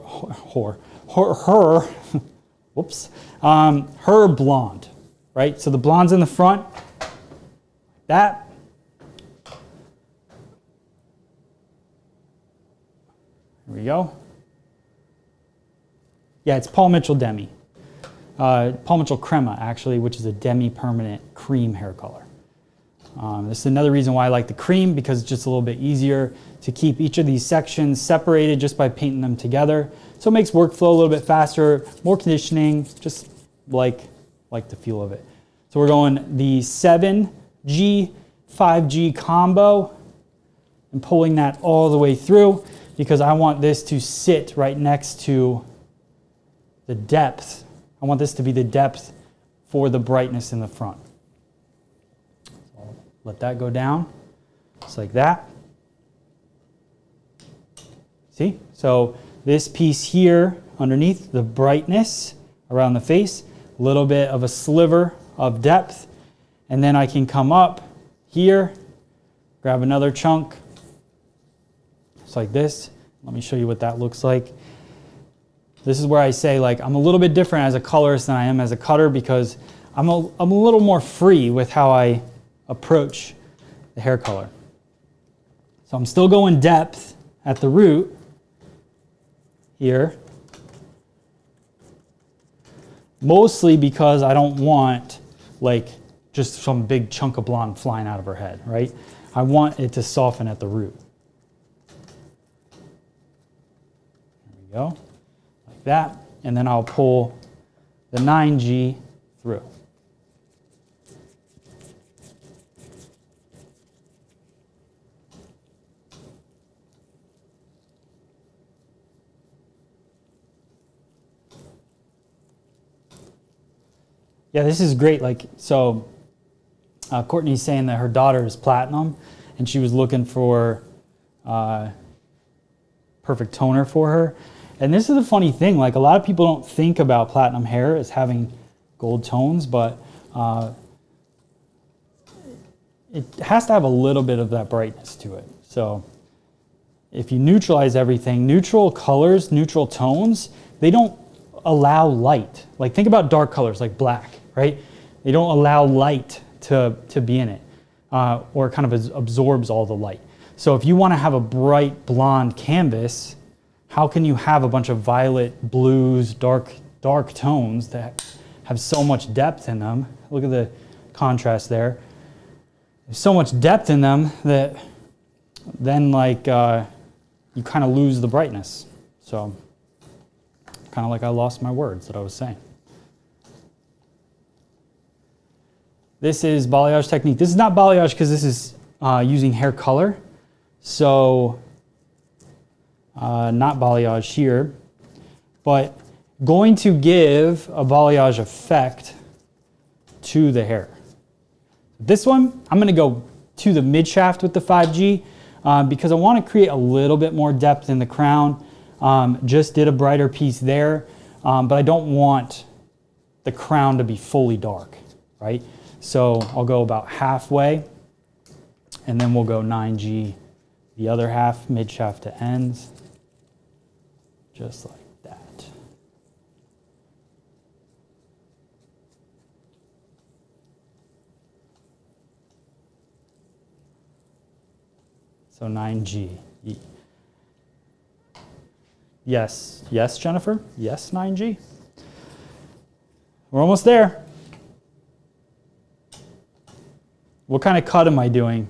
blonde, right? So the blonde's in the front, that. Here we go. Yeah, it's Paul Mitchell Demi. Paul Mitchell Crema, actually, which is a demi-permanent cream hair color. This is another reason why I like the cream, because it's just a little bit easier to keep each of these sections separated just by painting them together. So it makes workflow a little bit faster, more conditioning, just like the feel of it. So we're going the 7G, 5G combo and pulling that all the way through, because I want this to sit right next to the depth. I want this to be the depth for the brightness in the front. So let that go down, just like that. See? So this piece here underneath, the brightness around the face, a little bit of a sliver of depth, and then I can come up here, grab another chunk, just like this. Let me show you what that looks like. This is where I say, like, I'm a little bit different as a colorist than I am as a cutter, because I'm a little more free with how I approach the hair color. So I'm still going depth at the root here, mostly because I don't want like just some big chunk of blonde flying out of her head, right? I want it to soften at the root. There we go, like that. And then I'll pull the 9G through. Yeah, this is great. Like, so Courtney's saying that her daughter is platinum and she was looking for perfect toner for her. And this is the funny thing, like a lot of people don't think about platinum hair as having gold tones, but it has to have a little bit of that brightness to it. So if you neutralize everything, neutral colors, neutral tones, they don't allow light. Like think about dark colors like black, right? They don't allow light to be in it, or it kind of absorbs all the light. So if you want to have a bright blonde canvas, how can you have a bunch of violet, blues, dark tones that have so much depth in them? Look at the contrast there. There's so much depth in them that then like you kind of lose the brightness. So kind of like I lost my words that I was saying. This is balayage technique. This is not balayage because this is using hair color. So not balayage here, but going to give a balayage effect to the hair. This one, I'm going to go to the mid shaft with the 5G because I want to create a little bit more depth in the crown. Just did a brighter piece there, but I don't want the crown to be fully dark, right? So I'll go about halfway, and then we'll go 9G the other half, mid shaft to ends, just like that. So 9G. Yes, yes, Jennifer. Yes, 9G. We're almost there. What kind of cut am I doing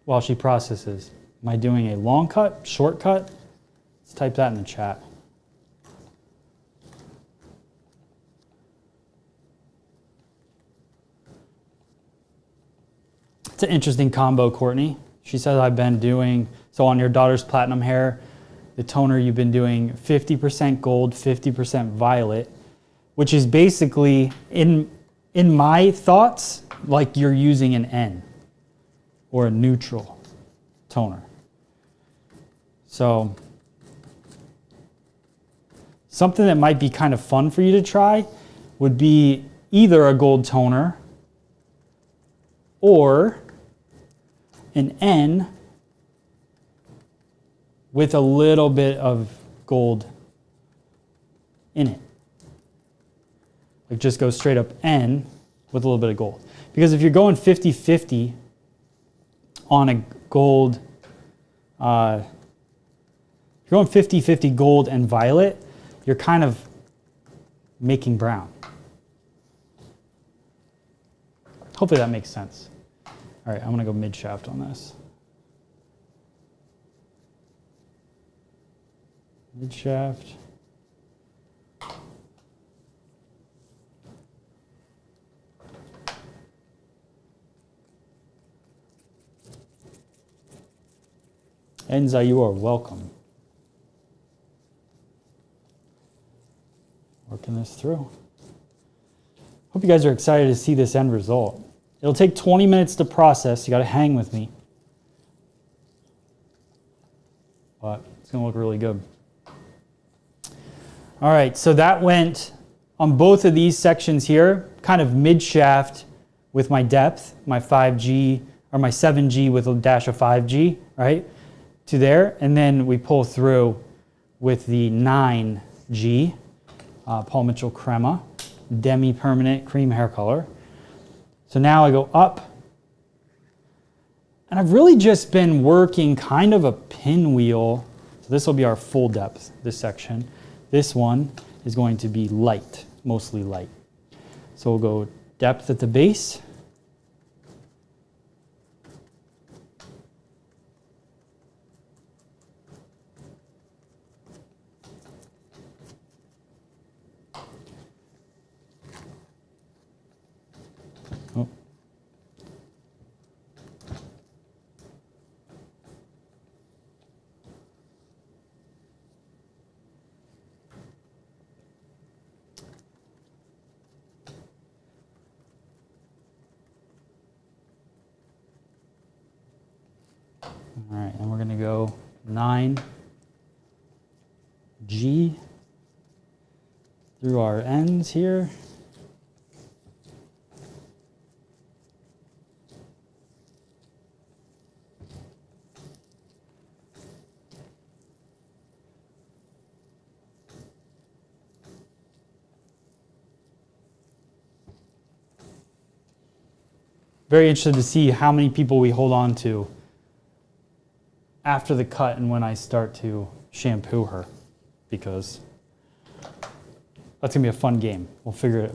while she processes? Am I doing a long cut, short cut? Let's type that in the chat. It's an interesting combo, Courtney. She says I've been doing, so on your daughter's platinum hair, the toner you've been doing 50% gold, 50% violet, which is basically, in my thoughts, like you're using an N or a neutral toner. So something that might be kind of fun for you to try would be either a gold toner or an N with a little bit of gold in it. Like just go straight up N with a little bit of gold. Because if you're going 50-50 on a gold, if you're going 50-50 gold and violet, you're kind of making brown. Hopefully that makes sense. All right, I'm gonna go mid-shaft on this. Mid-shaft. Enza, you are welcome. Working this through. Hope you guys are excited to see this end result. It'll take 20 minutes to process. You got to hang with me. But it's going to look really good. All right, so that went on both of these sections here, kind of mid-shaft with my depth, my 5G, or my 7G with a dash of 5G, right, to there. And then we pull through with the 9G, Paul Mitchell Crema, demi-permanent cream hair color. So now I go up, and I've really just been working kind of a pinwheel. So this will be our full depth, this section. This one is going to be light, mostly light. So we'll go depth at the base. Oh. All right, and we're going to go 9G through our ends here. Very interested to see how many people we hold on to after the cut and when I start to shampoo her, because that's gonna be a fun game. We'll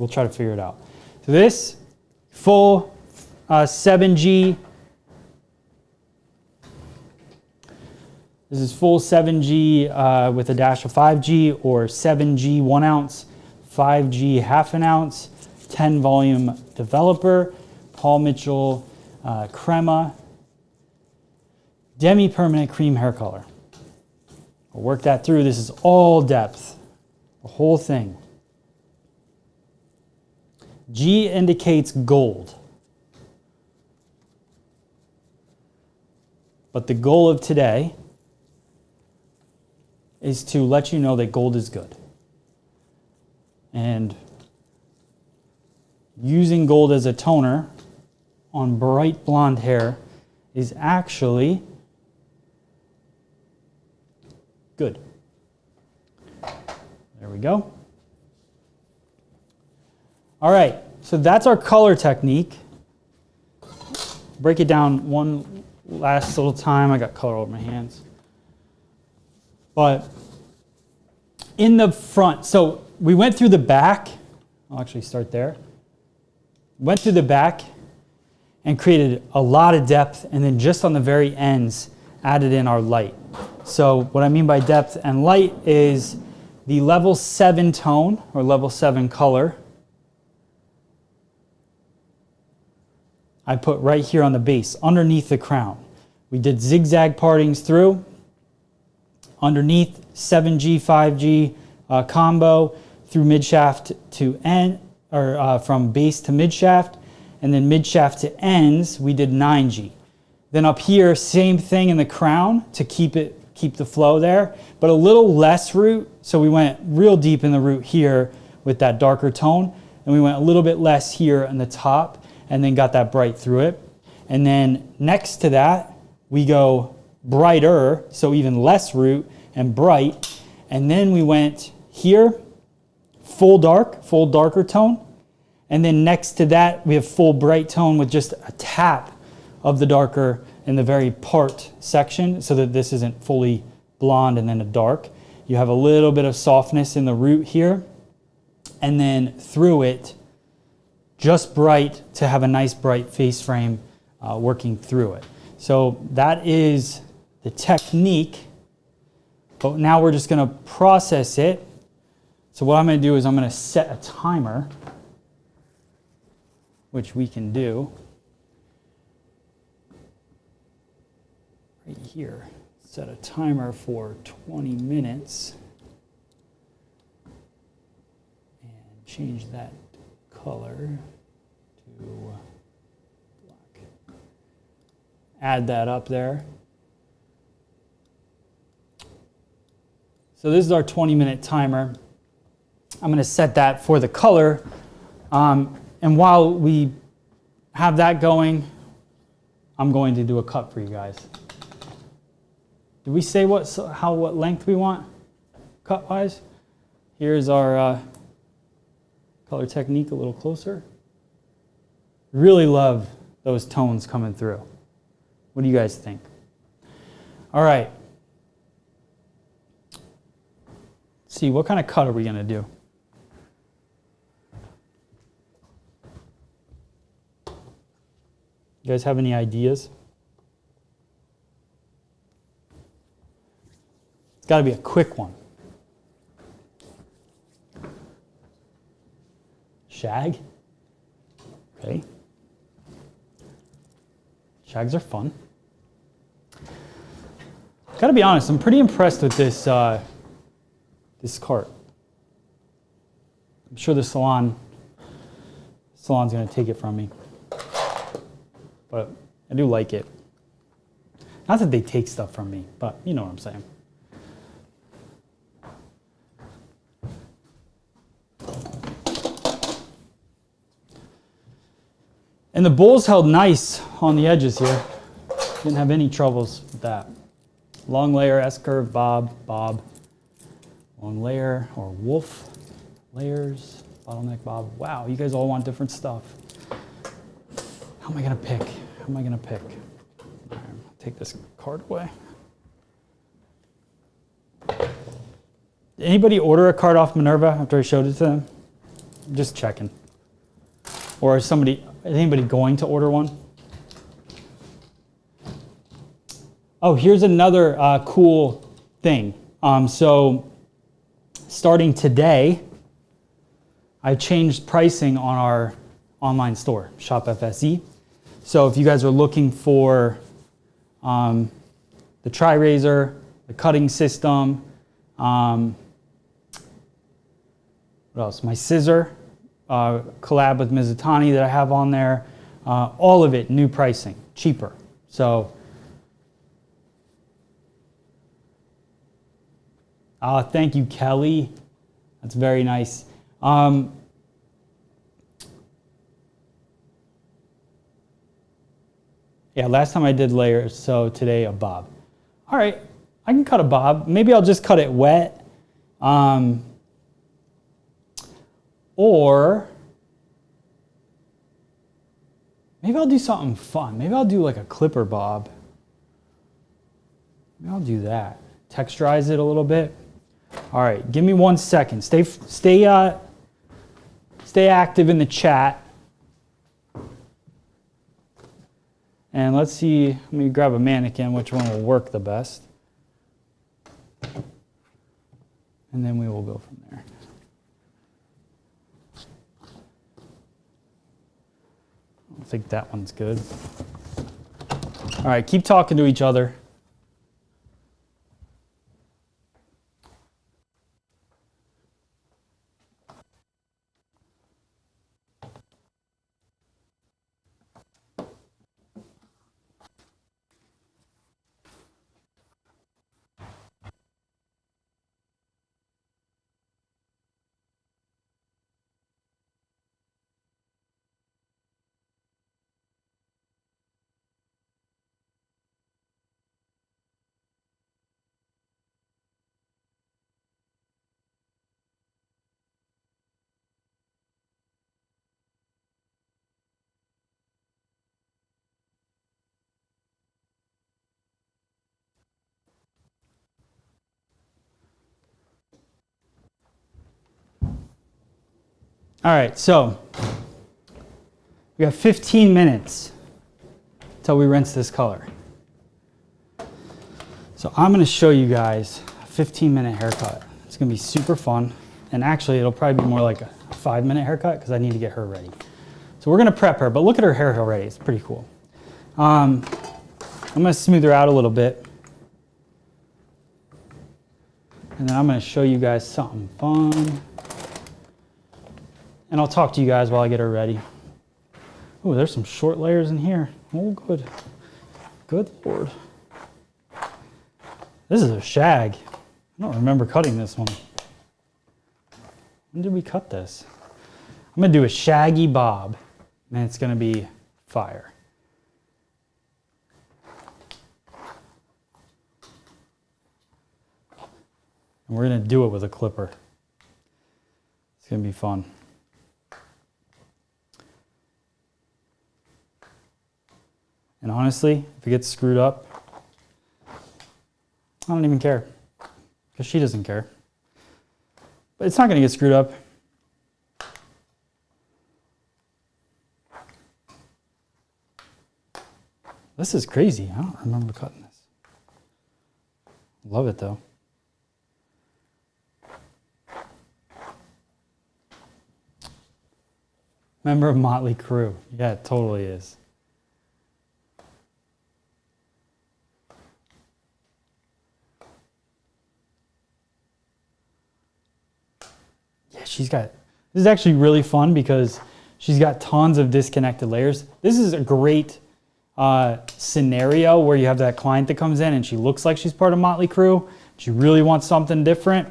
try to figure it out. So this full 7G. This is full 7G with a dash of 5G, or 7G 1 ounce, 5G half an ounce, 10 volume developer, Paul Mitchell Crema, demi-permanent cream hair color. I'll work that through. This is all depth, the whole thing. G indicates gold. But the goal of today is to let you know that gold is good. And using gold as a toner on bright blonde hair is actually good. There we go. All right, so that's our color technique. Break it down one last little time. I got color all over my hands. But in the front, so we went through the back. I'll actually start there. Went through the back and created a lot of depth, and then just on the very ends added in our light. So what I mean by depth and light is the level 7 tone or level 7 color I put right here on the base underneath the crown. We did zigzag partings through underneath 7G 5G combo through mid shaft to end, or from base to mid shaft, and then mid shaft to ends we did 9G. Then up here, same thing in the crown to keep the flow there, but a little less root. So we went real deep in the root here with that darker tone, and we went a little bit less here in the top, and then got that bright through it. And then next to that, we go brighter, so even less root and bright. And then we went here, full darker tone. And then next to that, we have full bright tone with just a tap of the darker in the very part section, so that this isn't fully blonde and then a dark. You have a little bit of softness in the root here. and then through it, just bright to have a nice bright face frame working through it. So that is the technique, but now we're just gonna process it. So what I'm gonna do is I'm gonna set a timer, which we can do right here. Set a timer for 20 minutes and change that color to black. Add that up there. So this is our 20-minute timer. I'm going to set that for the color. And while we have that going, I'm going to do a cut for you guys. Did we say what length we want cut-wise? Here's our color technique a little closer. Really love those tones coming through. What do you guys think? All right. Let's see, what kind of cut are we going to do? You guys have any ideas? It's got to be a quick one. Shag? Okay. Shags are fun. Gotta be honest, I'm pretty impressed with this this cart. I'm sure the salon's gonna take it from me. But I do like it. Not that they take stuff from me, but you know what I'm saying. And the bowls held nice on the edges here. Didn't have any troubles with that. Long layer, S-curve, bob, bob. Long layer or wolf layers, bottleneck bob. Wow, you guys all want different stuff. How am I gonna pick? How am I gonna pick? All right, take this card away. Did anybody order a card off Minerva after I showed it to them? I'm just checking. Or is anybody going to order one? Oh, here's another cool thing. So starting today, I changed pricing on our online store, Shop FSE. So if you guys are looking for the TriRazor, the cutting system, what else? My Scissor collab with Mizutani that I have on there, all of it new pricing, cheaper. So thank you, Kelly. That's very nice. Yeah, last time I did layers, so today a bob. All right, I can cut a bob. Maybe I'll just cut it wet. Or maybe I'll do something fun. Maybe I'll do like a clipper bob. Maybe I'll do that. Texturize it a little bit. All right, give me 1 second. Stay active in the chat. And let's see, let me grab a mannequin, which one will work the best. And then we will go from there. I think that one's good. All right, keep talking to each other. All right, so we got 15 minutes till we rinse this color. So I'm gonna show you guys a 15-minute haircut. It's gonna be super fun. And actually, it'll probably be more like a 5-minute haircut because I need to get her ready. So we're gonna prep her, but look at her hair already. It's pretty cool. I'm gonna smooth her out a little bit. And then I'm gonna show you guys something fun. And I'll talk to you guys while I get her ready. Oh, there's some short layers in here. Oh, good. Good Lord. This is a shag. I don't remember cutting this one. When did we cut this? I'm gonna do a shaggy bob, and it's gonna be fire. And we're gonna do it with a clipper. It's gonna be fun. And honestly, if it gets screwed up, I don't even care, because she doesn't care. But it's not going to get screwed up. This is crazy. I don't remember cutting this. Love it though. Member of Motley Crue. Yeah, it totally is. She's got, this is actually really fun because she's got tons of disconnected layers. This is a great scenario where you have that client that comes in and she looks like she's part of Motley Crue. She really wants something different.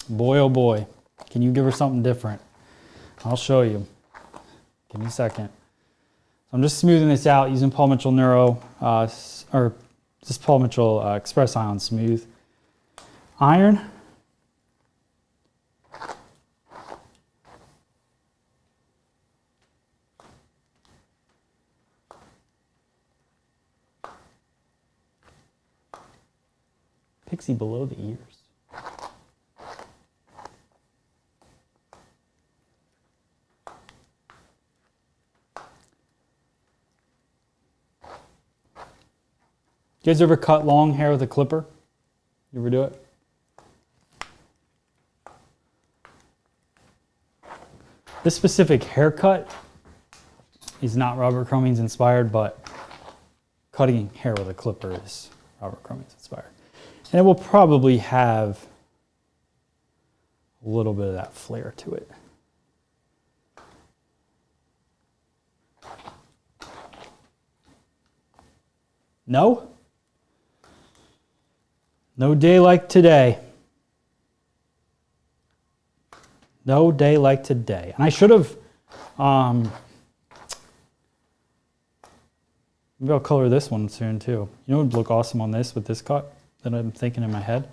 Boy, oh boy, can you give her something different? I'll show you. Give me a second. I'm just smoothing this out using Paul Mitchell Neuro, or just Paul Mitchell Express Ion Smooth. Iron. Pixie below the ears. You guys ever cut long hair with a clipper? You ever do it? This specific haircut is not Robert Crumings inspired, but cutting hair with a clipper is Robert Crumings inspired. And it will probably have a little bit of that flair to it. No? No day like today. No day like today. And I should have, maybe I'll color this one soon too. You know what would look awesome on this with this cut that I'm thinking in my head?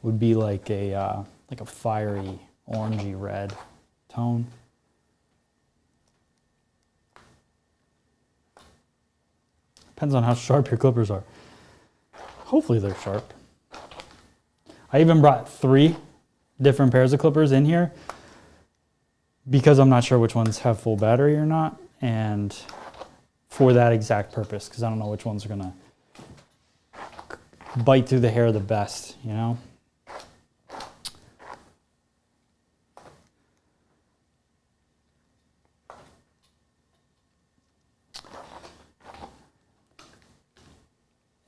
Would be like a fiery orangey red tone. Depends on how sharp your clippers are. Hopefully they're sharp. I even brought 3 different pairs of clippers in here because I'm not sure which ones have full battery or not, and for that exact purpose, because I don't know which ones are gonna bite through the hair the best, you know?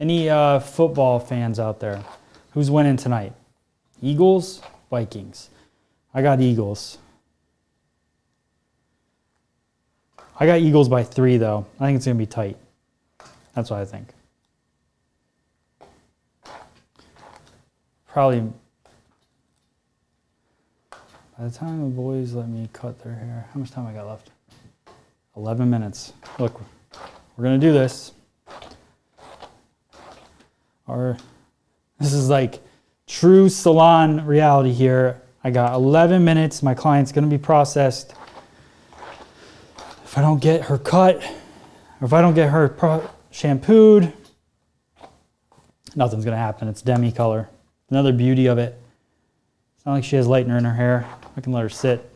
Any football fans out there? Who's winning tonight? Eagles, Vikings. I got Eagles. I got Eagles by 3 though. I think it's gonna be tight. That's what I think. Probably by the time the boys let me cut their hair. How much time I got left? 11 minutes. Look, we're gonna do this. This is like true salon reality here. I got 11 minutes. My client's gonna be processed. If I don't get her cut, or if I don't get her shampooed, nothing's gonna happen. It's demi color. Another beauty of it. It's not like she has lightener in her hair. I can let her sit.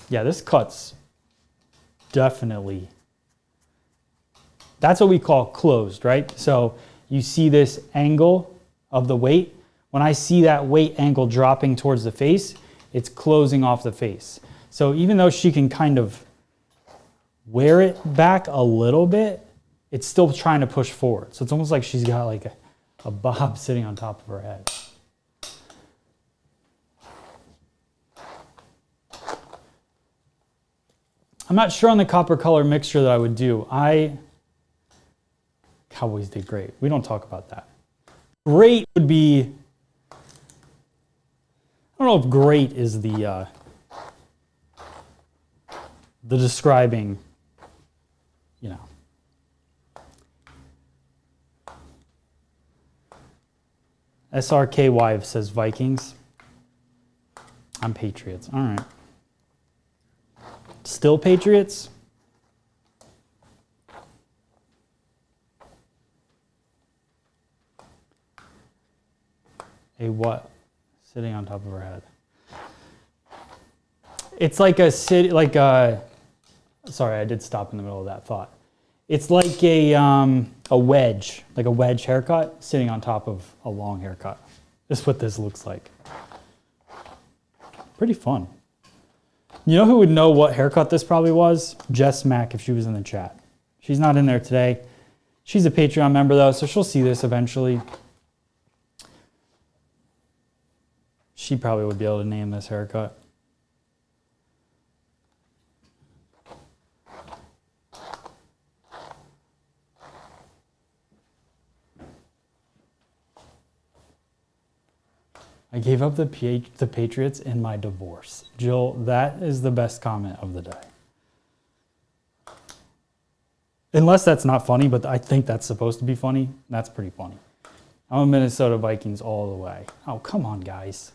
Yeah, this cut's definitely, that's what we call closed, right? So you see this angle of the weight. When I see that weight angle dropping towards the face, it's closing off the face. So even though she can kind of wear it back a little bit, it's still trying to push forward. So it's almost like she's got like a bob sitting on top of her head. I'm not sure on the copper color mixture that I would do. Cowboys did great. We don't talk about that. Great would be, I don't know if great is the describing, you know. SRKY says Vikings. I'm Patriots. All right. Still Patriots? A what? Sitting on top of her head. It's like a city, like a, sorry, I did stop in the middle of that thought. It's like a wedge haircut sitting on top of a long haircut. That's what this looks like. Pretty fun. You know who would know what haircut this probably was? Jess Mack, if she was in the chat. She's not in there today. She's a Patreon member though, so she'll see this eventually. She probably would be able to name this haircut. I gave up the Patriots in my divorce. Jill, that is the best comment of the day. Unless that's not funny, but I think that's supposed to be funny. That's pretty funny. I'm a Minnesota Vikings all the way. Oh, come on, guys.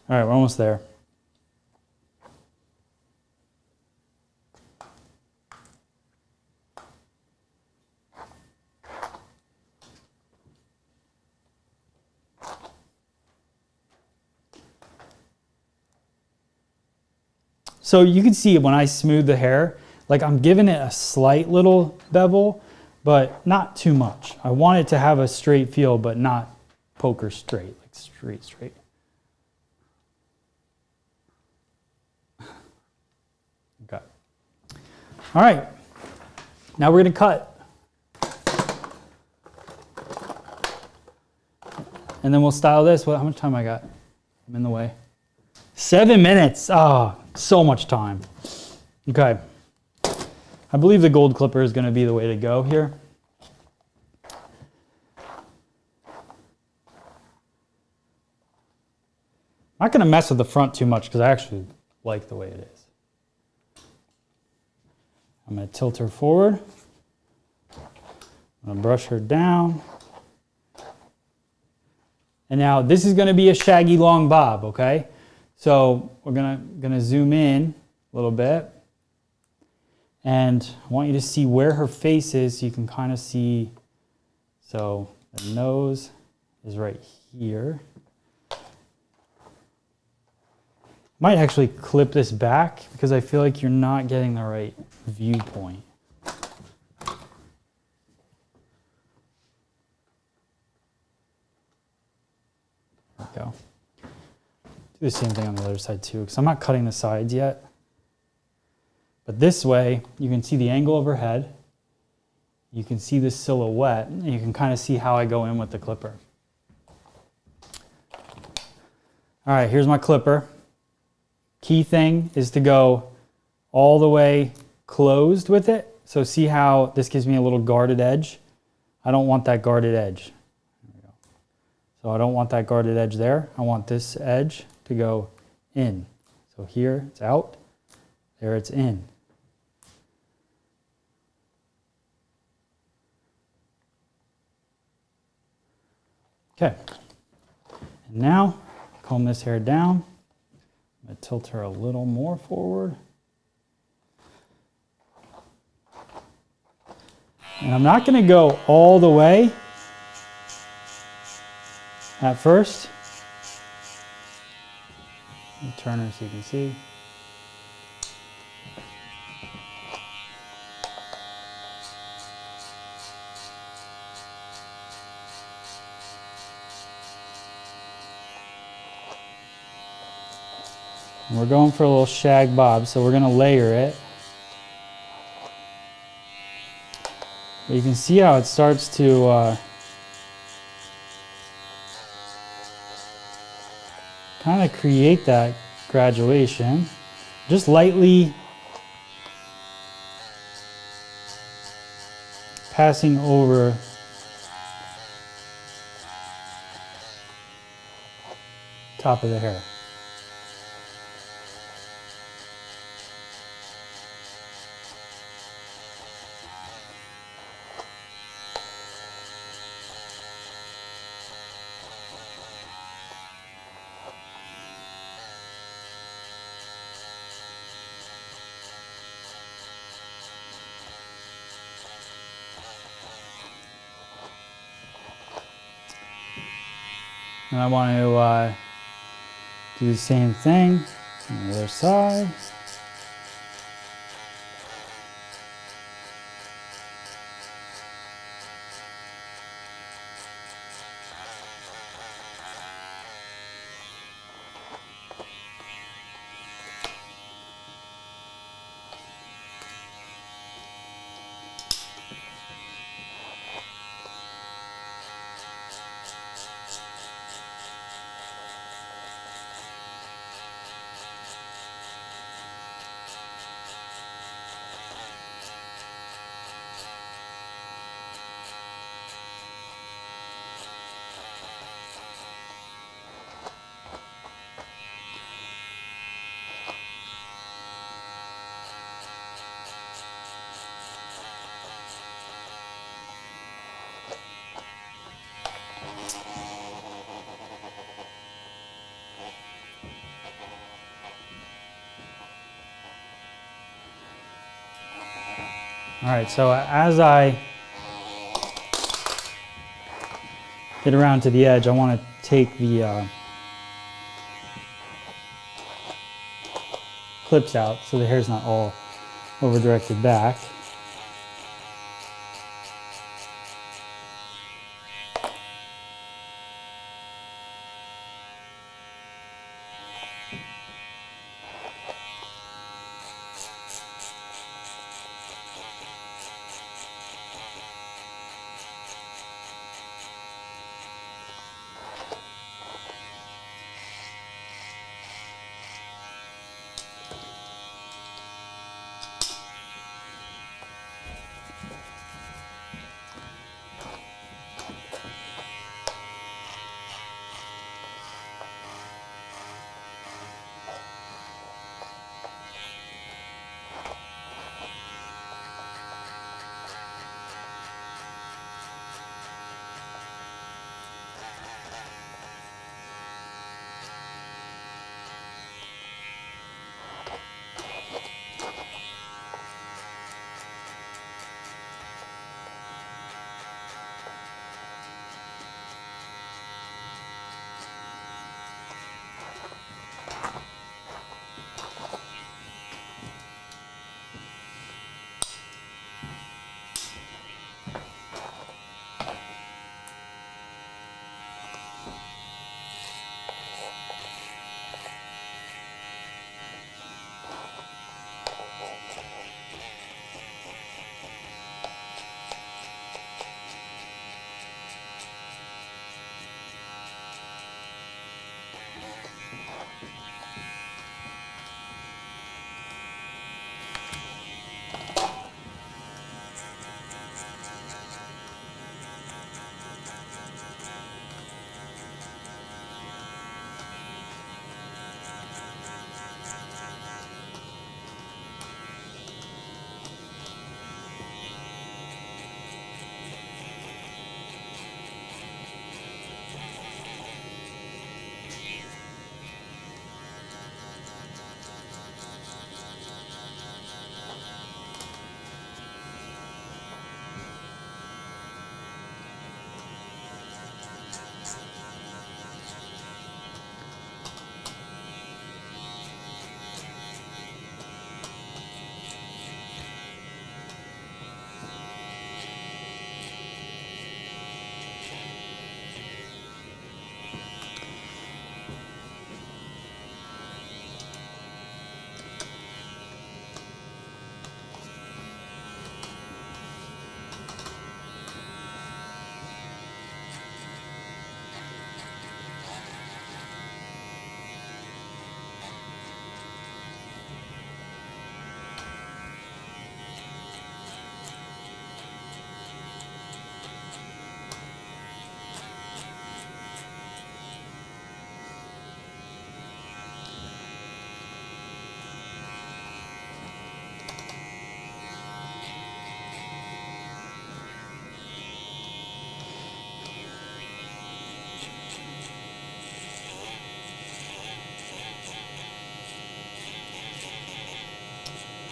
All right, we're almost there. So you can see when I smooth the hair, like I'm giving it a slight little bevel, but not too much. I want it to have a straight feel, but not poker straight, like straight. Okay. All right. Now we're going to cut. And then we'll style this. How much time I got? I'm in the way. 7 minutes. Oh, so much time. Okay. I believe the gold clipper is going to be the way to go here. I'm not going to mess with the front too much because I actually like the way it is. I'm going to tilt her forward. I'm going to brush her down. And now this is going to be a shaggy long bob, okay? So we're gonna zoom in a little bit. And I want you to see where her face is so you can kind of see. So the nose is right here. Might actually clip this back because I feel like you're not getting the right viewpoint. There we go. Do the same thing on the other side too, because I'm not cutting the sides yet. But this way, you can see the angle of her head. You can see the silhouette, and you can kind of see how I go in with the clipper. All right, here's my clipper. Key thing is to go all the way closed with it. So see how this gives me a little guarded edge? I don't want that guarded edge. There we go. So I don't want that guarded edge there. I want this edge to go in. So here it's out, there it's in. Okay. And now, comb this hair down. I'm going to tilt her a little more forward. And I'm not going to go all the way at first. Let me turn her so you can see. And we're going for a little shag bob, so we're going to layer it. But you can see how it starts to kind of create that graduation. Just lightly passing over top of the hair. And I want to do the same thing on the other side. All right, so as I get around to the edge, I want to take the clips out so the hair's not all over directed back.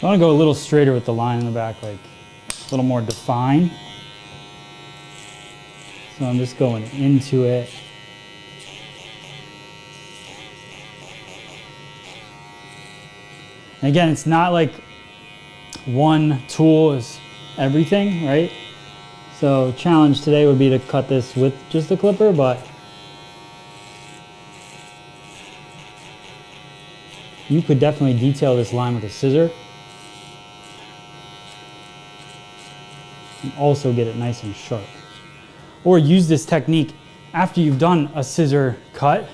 I want to go a little straighter with the line in the back, like a little more defined. So I'm just going into it. And again, it's not like one tool is everything, right? So challenge today would be to cut this with just the clipper, but you could definitely detail this line with a scissor and also get it nice and sharp. Or use this technique after you've done a scissor cut.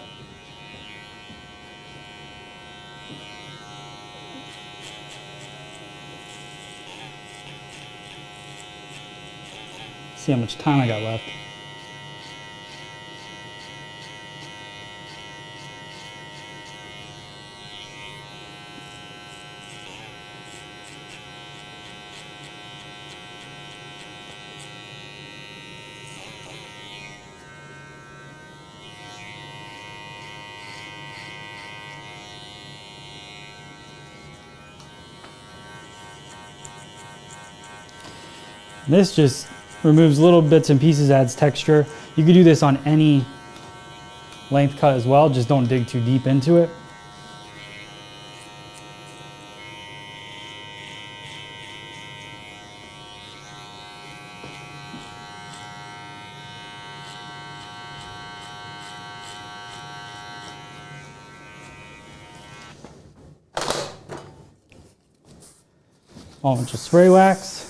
See how much time I got left. This just removes little bits and pieces, adds texture. You could do this on any length cut as well, just don't dig too deep into it. A bunch of spray wax.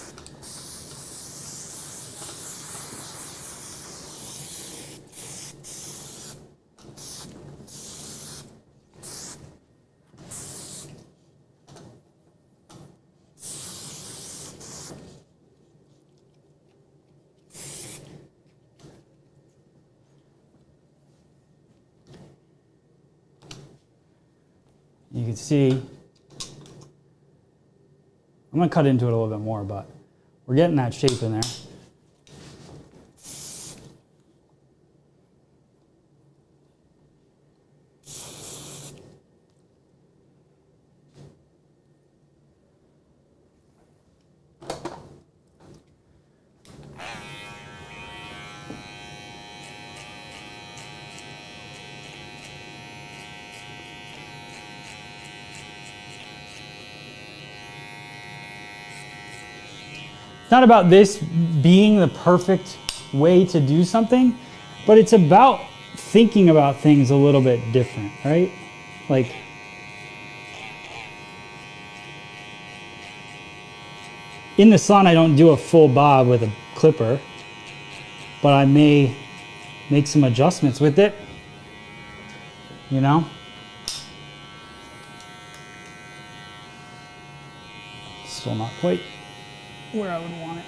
You can see, I'm gonna cut into it a little bit more, but we're getting that shape in there. It's not about this being the perfect way to do something, but it's about thinking about things a little bit different, right? Like, in the salon, I don't do a full bob with a clipper, but I may make some adjustments with it, you know? Still not quite where I would want it.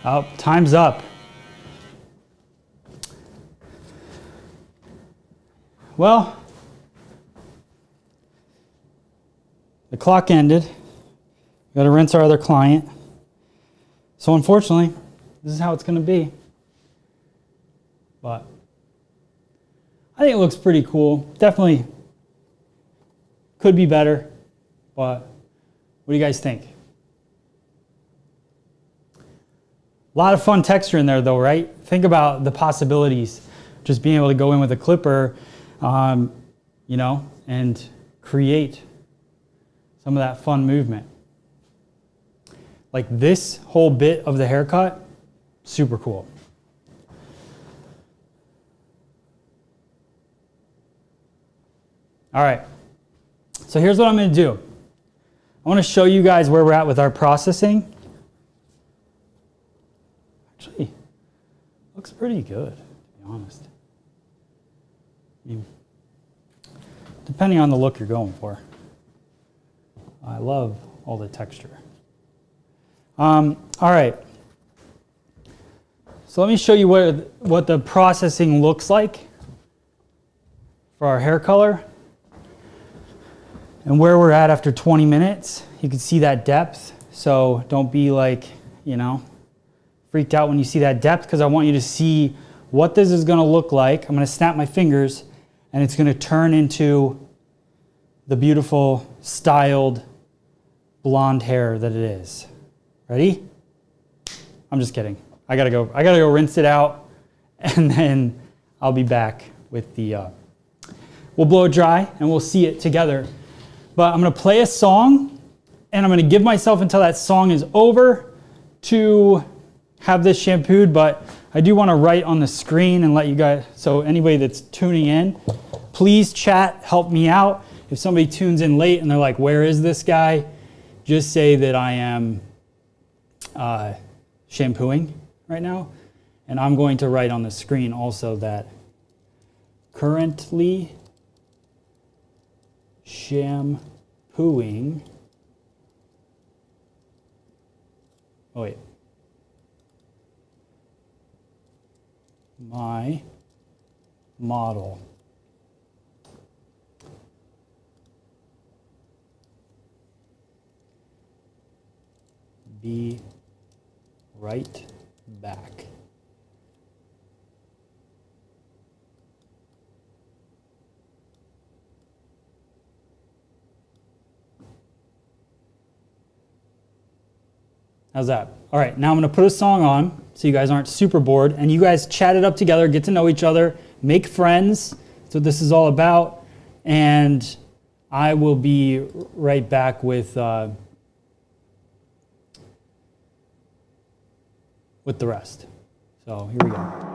Oh, time's up. Well, the clock ended. We got to rinse our other client. So unfortunately, this is how it's going to be. But I think it looks pretty cool. Definitely could be better. But what do you guys think? A lot of fun texture in there though, right? Think about the possibilities. Just being able to go in with a clipper, you know, and create some of that fun movement. Like this whole bit of the haircut, super cool. All right, so here's what I'm gonna do. I wanna show you guys where we're at with our processing. Actually, looks pretty good, to be honest. I mean, depending on the look you're going for. I love all the texture. All right, so let me show you what the processing looks like for our hair color. And where we're at after 20 minutes, you can see that depth. So don't be like, you know, freaked out when you see that depth, because I want you to see what this is gonna look like. I'm gonna snap my fingers and it's gonna turn into the beautiful styled blonde hair that it is. Ready? I'm just kidding. I gotta go rinse it out, and then I'll be back with the, we'll blow it dry and we'll see it together. But I'm gonna play a song and I'm gonna give myself until that song is over to have this shampooed, but I do wanna write on the screen and let you guys, so anybody that's tuning in, please chat, help me out. If somebody tunes in late and they're like, where is this guy? Just say that I am shampooing right now. And I'm going to write on the screen also that currently shampooing. Oh wait. My model. Be right back. How's that? All right, now I'm gonna put a song on so you guys aren't super bored, and you guys chat it up together, get to know each other, make friends. That's what this is all about. And I will be right back with the rest. So here we go.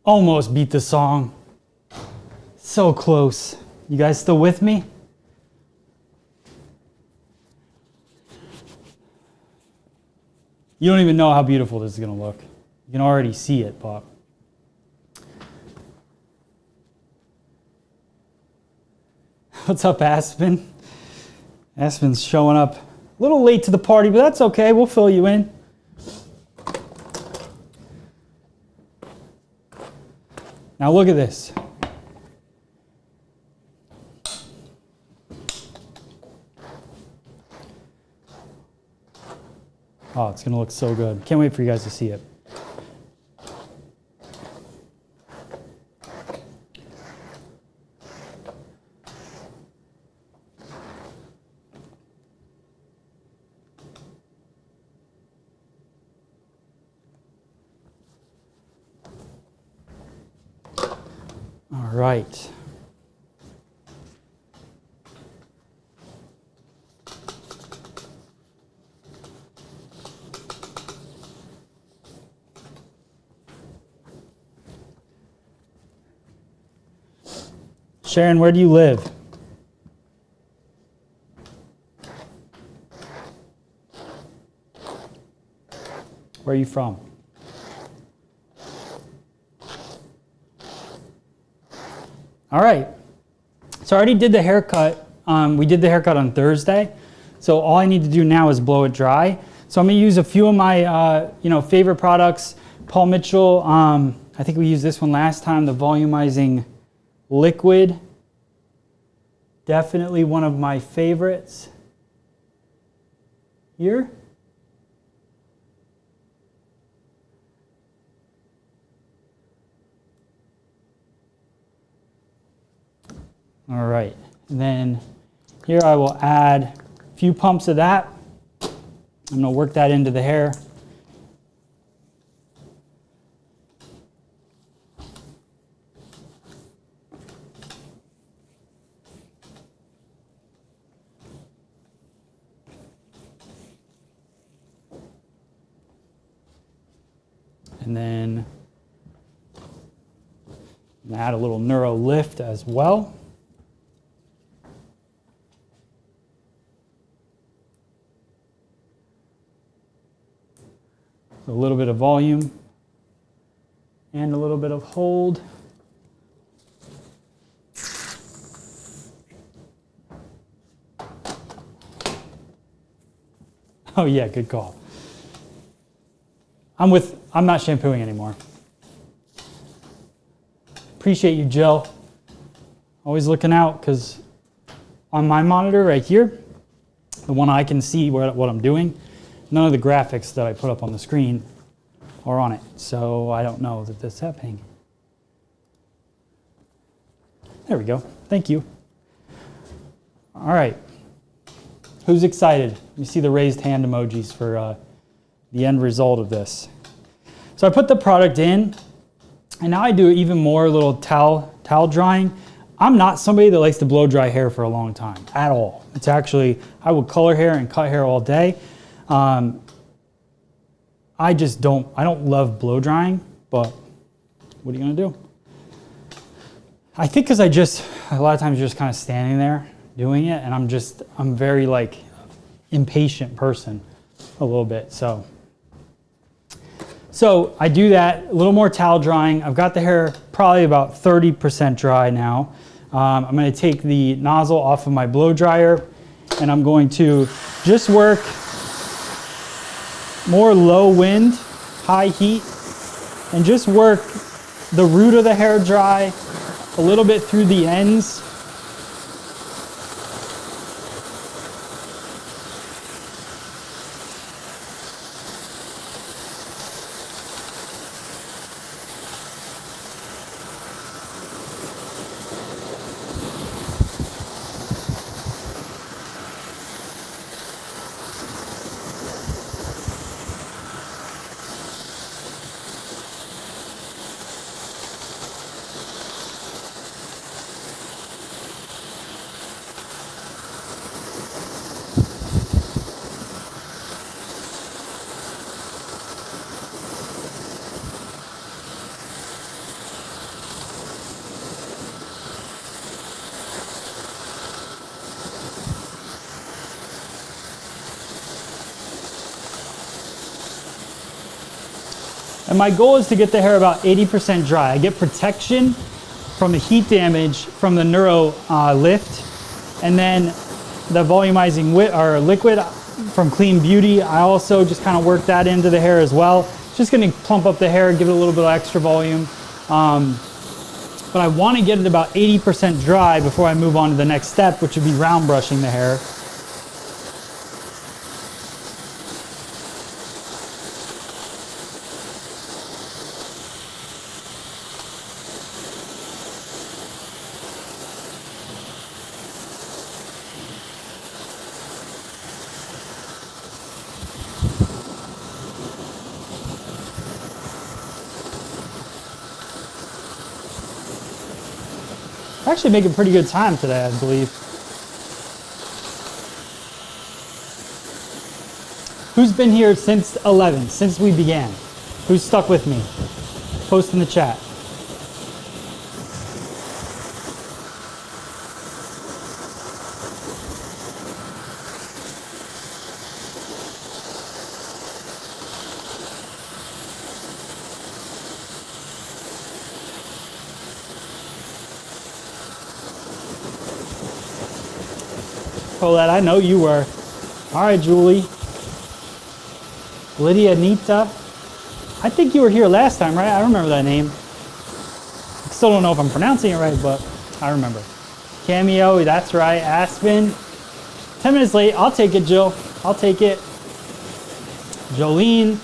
Almost beat the song. So close. You guys still with me? You don't even know how beautiful this is gonna look. You can already see it, but. What's up, Aspen? Aspen's showing up a little late to the party, but that's okay. We'll fill you in. Now look at this. Oh, it's gonna look so good. Can't wait for you guys to see it. All right. Sharon, where do you live? Where are you from? All right. So I already did the haircut. We did the haircut on Thursday. So all I need to do now is blow it dry. So I'm going to use a few of my favorite products. Paul Mitchell, I think we used this one last time, the volumizing liquid. Definitely one of my favorites. Here. All right, and then here I will add a few pumps of that. I'm gonna work that into the hair. And then add a little neuro lift as well. A little bit of volume and a little bit of hold. Oh yeah, good call. I'm not shampooing anymore. Appreciate you, Jill. Always looking out, because on my monitor right here, the one I can see what I'm doing, none of the graphics that I put up on the screen are on it, so I don't know that that's happening. There we go. Thank you. All right. Who's excited? You see the raised hand emojis for the end result of this. So I put the product in, and now I do even more little towel drying. I'm not somebody that likes to blow dry hair for a long time at all. It's actually, I would color hair and cut hair all day. I don't love blow drying, but what are you gonna do? I think because a lot of times just kind of standing there doing it, and I'm very like impatient person a little bit, so I do that, a little more towel drying. I've got the hair probably about 30% dry now. I'm gonna take the nozzle off of my blow dryer, and I'm going to just work more low wind, high heat, and just work the root of the hair dry, a little bit through the ends. And my goal is to get the hair about 80% dry. I get protection from the heat damage from the Neuro lift, and then the volumizing liquid from Clean Beauty. I also just kind of work that into the hair as well. Just going to plump up the hair, give it a little bit of extra volume. But I want to get it about 80% dry before I move on to the next step, which would be round brushing the hair. Actually making pretty good time today, I believe. Who's been here since 11, since we began? Who's stuck with me? Post in the chat. Colette, I know you were. All right, Julie. Lydia Nita. I think you were here last time, right? I remember that name. I still don't know if I'm pronouncing it right, but I remember. Cameo, that's right. Aspen. 10 minutes late. I'll take it, Jill. I'll take it. Jolene.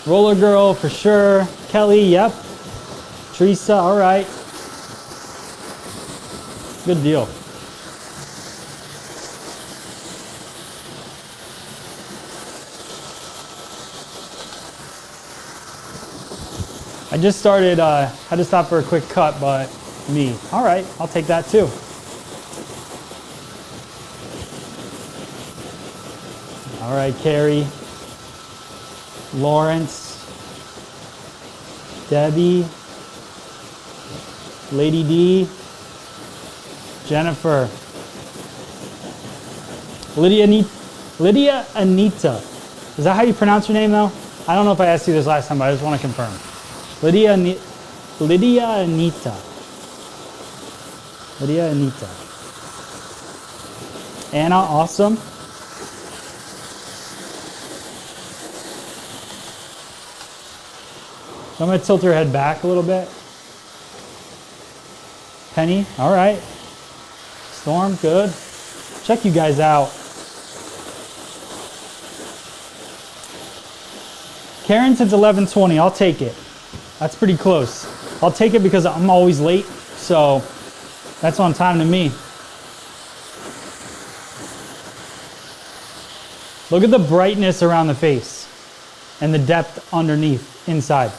Roller Girl, for sure. Kelly, yep. Teresa, all right. Good deal. I just started, had to stop for a quick cut, but me. All right, I'll take that too. All right, Carrie, Lawrence, Debbie, Lady D, Jennifer, Lydia Anita. Is that how you pronounce your name though? I don't know if I asked you this last time, but I just want to confirm. Lydia Anita. Anna, awesome. So I'm going to tilt her head back a little bit. Penny, all right. Storm, good. Check you guys out. Karen since 11:20, I'll take it. That's pretty close. I'll take it because I'm always late, so that's on time to me. Look at the brightness around the face and the depth underneath, inside.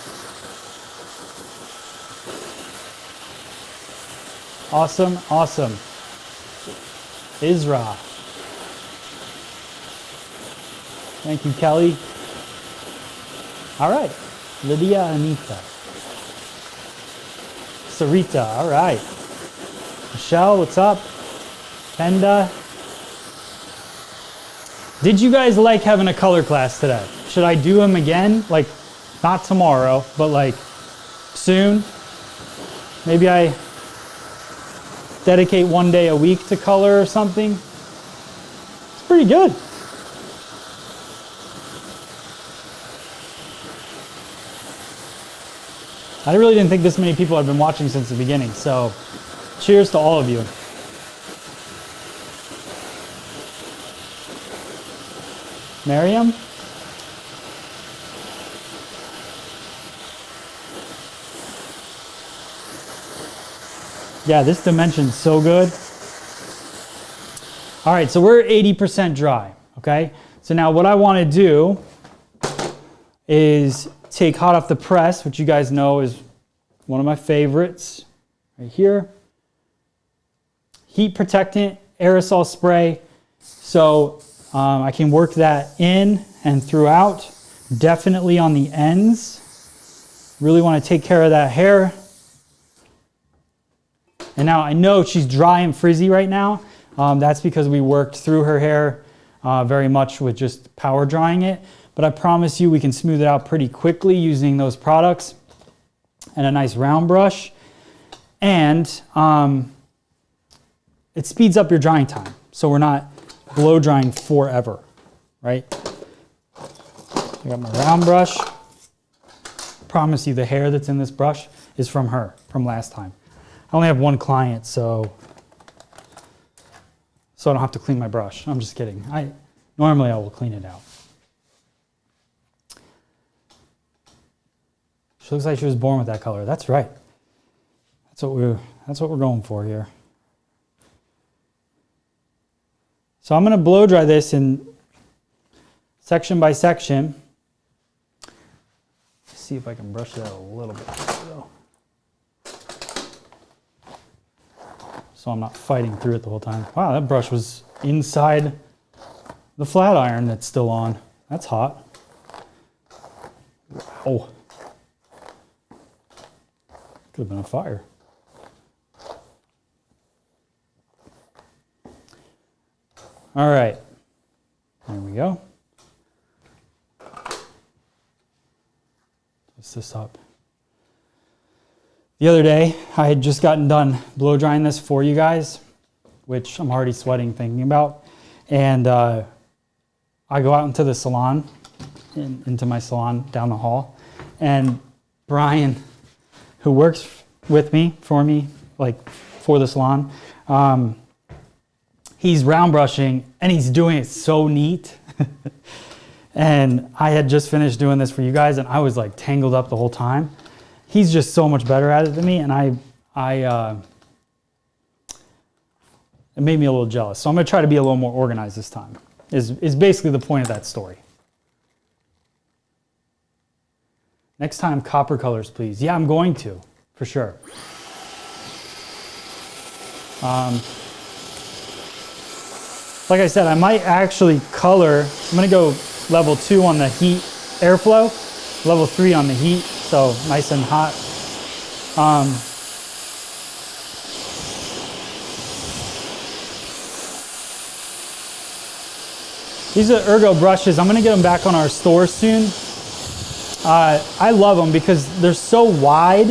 Awesome, awesome. Isra. Thank you, Kelly. All right, Lydia Anita. Sarita, all right. Michelle, what's up? Penda. Did you guys like having a color class today? Should I do them again? Like, not tomorrow, but like soon? Maybe I dedicate one day a week to color or something. It's pretty good. I really didn't think this many people have been watching since the beginning, so cheers to all of you. Miriam? Yeah, this dimension's so good. All right, so we're 80% dry, okay? So now what I want to do is take hot off the press, which you guys know is one of my favorites, right here. Heat protectant, aerosol spray. So I can work that in and throughout, definitely on the ends. Really want to take care of that hair. And now I know she's dry and frizzy right now. That's because we worked through her hair very much with just power drying it. but I promise you we can smooth it out pretty quickly using those products and a nice round brush. And it speeds up your drying time, so we're not blow drying forever, right? I got my round brush. Promise you the hair that's in this brush is from her, from last time. I only have one client, so I don't have to clean my brush. I'm just kidding. Normally I will clean it out. She looks like she was born with that color. That's right. That's what we're going for here. So I'm going to blow dry this in section by section. Let's see if I can brush that a little bit though, so I'm not fighting through it the whole time. Wow, that brush was inside the flat iron that's still on. That's hot. Wow. Could have been a fire. All right, there we go. Twist this up. The other day, I had just gotten done blow drying this for you guys, which I'm already sweating thinking about. And I go out into the salon, into my salon down the hall, and Brian, who works with me, for the salon, he's round brushing and he's doing it so neat. And I had just finished doing this for you guys and I was like tangled up the whole time. He's just so much better at it than me, and it made me a little jealous. So I'm gonna try to be a little more organized this time, is basically the point of that story. Next time, copper colors, please. Yeah, I'm going to, for sure. Like I said, I might actually color. I'm gonna go level 2 on the heat airflow, level 3 on the heat, so nice and hot. These are Ergo brushes. I'm gonna get them back on our store soon. I love them because they're so wide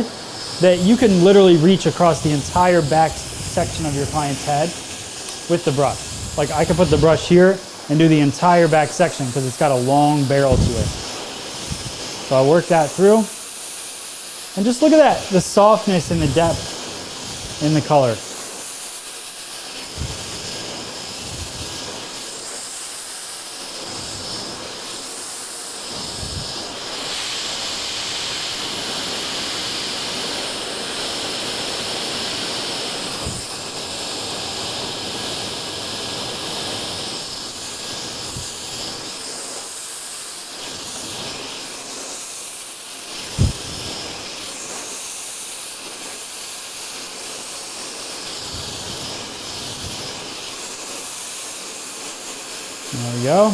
that you can literally reach across the entire back section of your client's head with the brush. Like I could put the brush here and do the entire back section because it's got a long barrel to it. So I work that through. And just look at that, the softness and the depth in the color. There we go.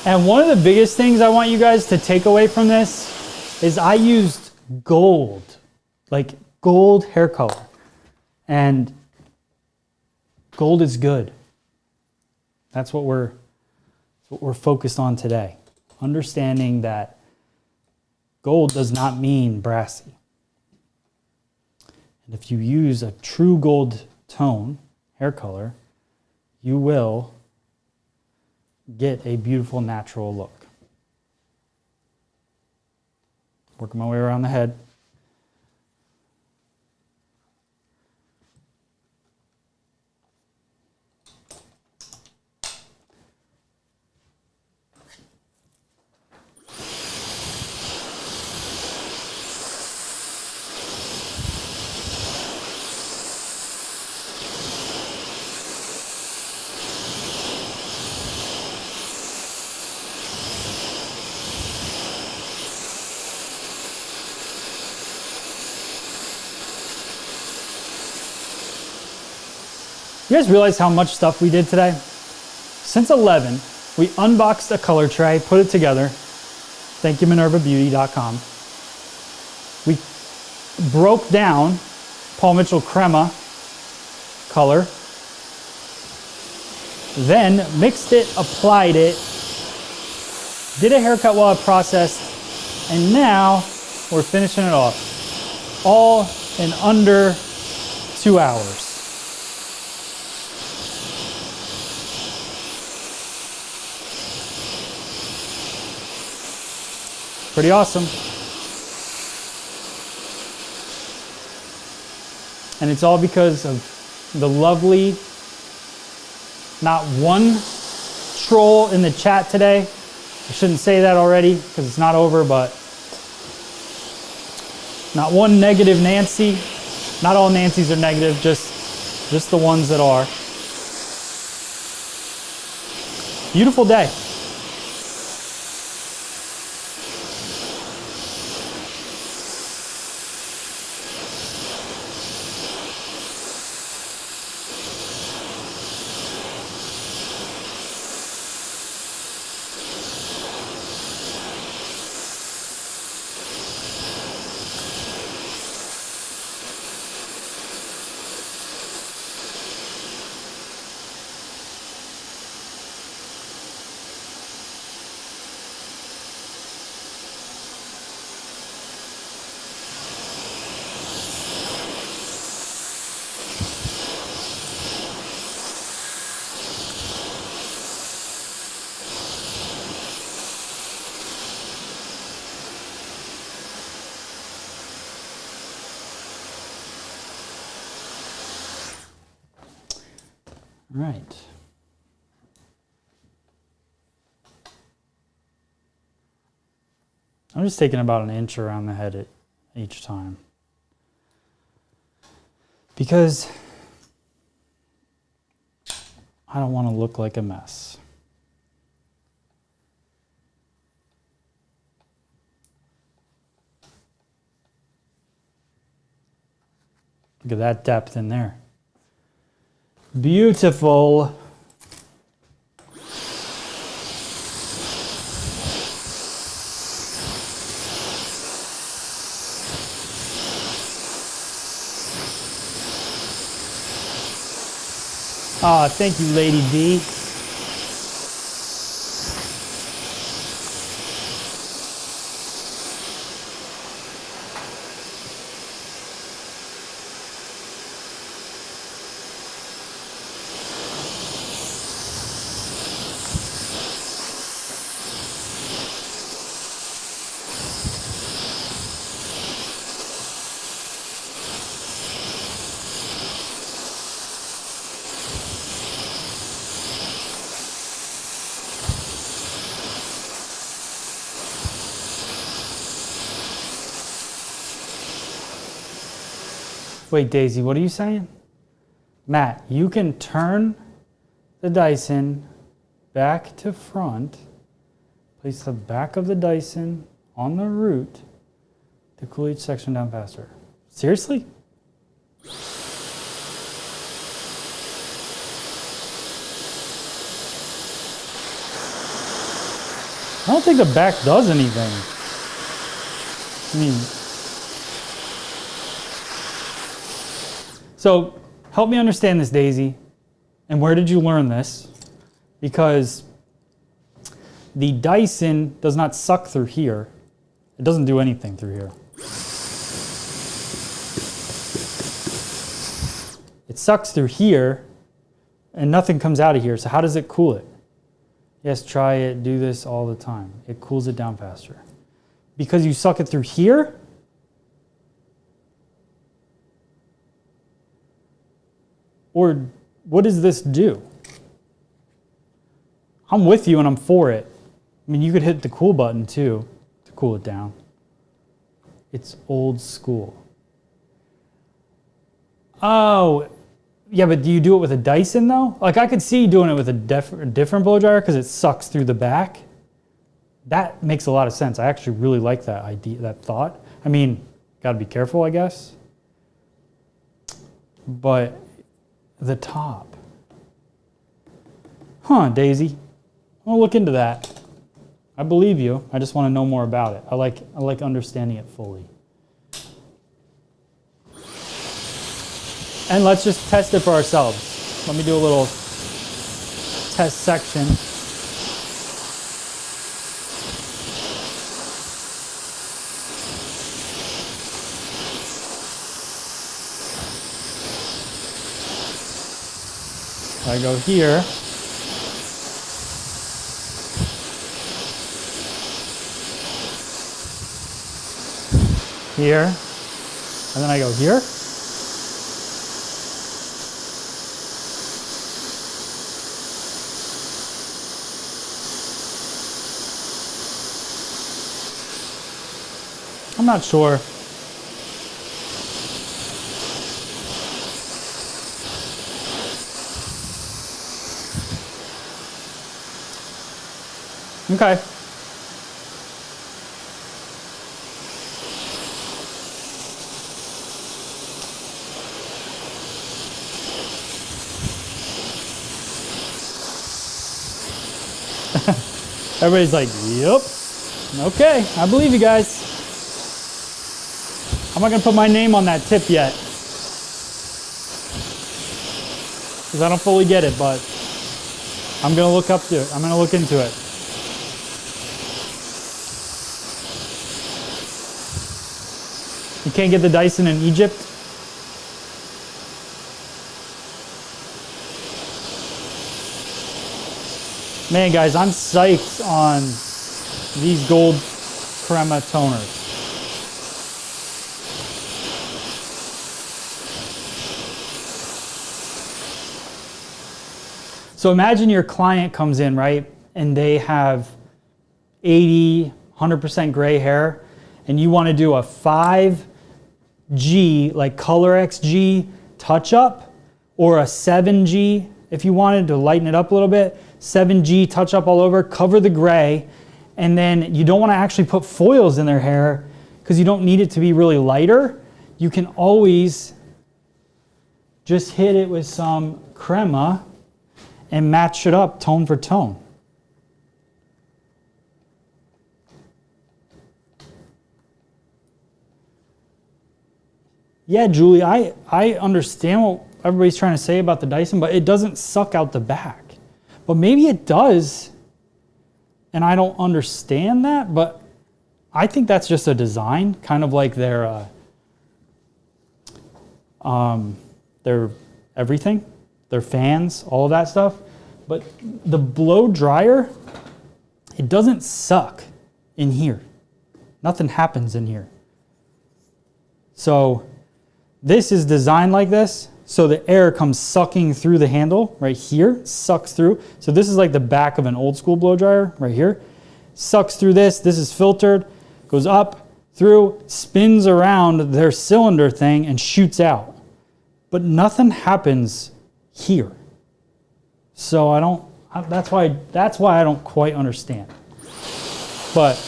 And one of the biggest things I want you guys to take away from this is I used gold, like gold hair color. And gold is good. That's what we're focused on today. Understanding that gold does not mean brassy. And if you use a true gold tone, hair color, you will get a beautiful natural look. Working my way around the head. You guys realize how much stuff we did today? Since 11, we unboxed a color tray, put it together, Thank you, MinervaBeauty.com. We broke down Paul Mitchell Crema color, then mixed it, applied it, did a haircut while it processed, and now we're finishing it off. All in under 2 hours. Pretty awesome. And it's all because of the lovely, not one troll in the chat today. I shouldn't say that already because it's not over, but not one negative Nancy. Not all Nancys are negative, just the ones that are. Beautiful day. All right. I'm just taking about an inch around the head each time. Because I don't want to look like a mess. Look at that depth in there. Beautiful. Ah, thank you, Lady D. Wait, Daisy, what are you saying? Matt, you can turn the Dyson back to front, place the back of the Dyson on the root to cool each section down faster. Seriously? I don't think the back does anything. I mean, so help me understand this, Daisy. And where did you learn this? Because the Dyson does not suck through here. It doesn't do anything through here. It sucks through here and nothing comes out of here. So how does it cool it? Yes, try it, do this all the time. It cools it down faster. Because you suck it through here? Or what does this do? I'm with you and I'm for it. I mean, you could hit the cool button too to cool it down. It's old school. Oh, yeah, but do you do it with a Dyson though? Like I could see you doing it with a different blow dryer because it sucks through the back. That makes a lot of sense. I actually really like that idea, that thought. I mean, gotta be careful, I guess. But the top. Huh, Daisy. I'll look into that. I believe you. I just want to know more about it. I like understanding it fully. And let's just test it for ourselves. Let me do a little test section. I go here. Here. And then I go here. I'm not sure. Okay. Everybody's like, yep. Okay, I believe you guys. I'm not gonna put my name on that tip yet, because I don't fully get it, but I'm gonna look up to it. I'm gonna look into it. You can't get the Dyson in Egypt? Man, guys, I'm psyched on these gold crema toners. So imagine your client comes in, right? And they have 80, 100% gray hair, and you want to do a 5G, like Color XG touch up, or a 7G if you wanted to lighten it up a little bit. 7G touch up all over, cover the gray, and then you don't want to actually put foils in their hair because you don't need it to be really lighter. You can always just hit it with some crema and match it up tone for tone. Yeah, Julie, I understand what everybody's trying to say about the Dyson, but it doesn't suck out the back. But maybe it does, and I don't understand that, but I think that's just a design, kind of like their everything, their fans, all of that stuff. But the blow dryer, it doesn't suck in here. Nothing happens in here. So this is designed like this, so the air comes sucking through the handle right here, sucks through. So this is like the back of an old school blow dryer right here. Sucks through this, this is filtered, goes up, through, spins around their cylinder thing and shoots out. But nothing happens here. So that's why I don't quite understand. But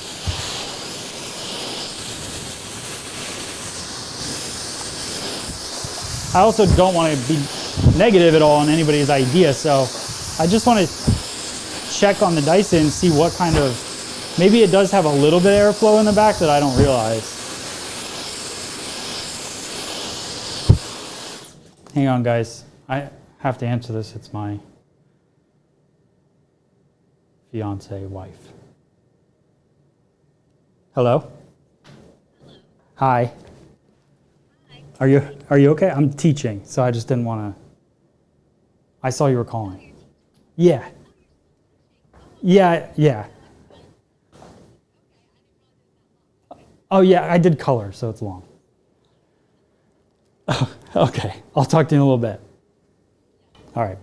I also don't want to be negative at all on anybody's idea, so I just want to check on the Dyson and see what kind of, maybe it does have a little bit of airflow in the back that I don't realize. Hang on, guys. I have to answer this. It's my fiance wife. Hello? Hello. Hi. Hi. Are you okay? I'm teaching, so I just didn't want to. I saw you were calling. Yeah. Yeah. Oh yeah, I did color, so it's long. Okay, I'll talk to you in a little bit. All right.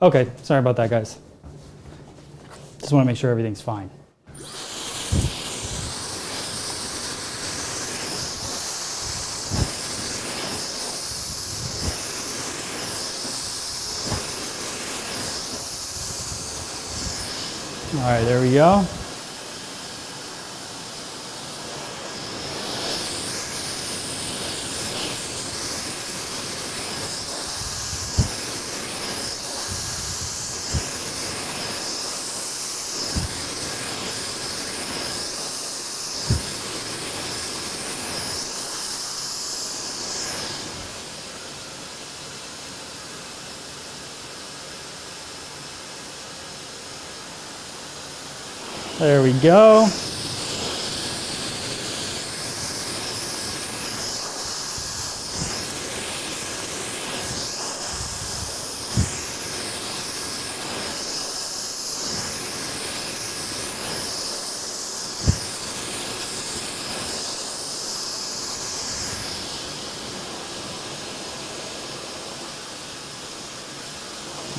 Okay, sorry about that, guys. Just want to make sure everything's fine. All right, there we go. There we go.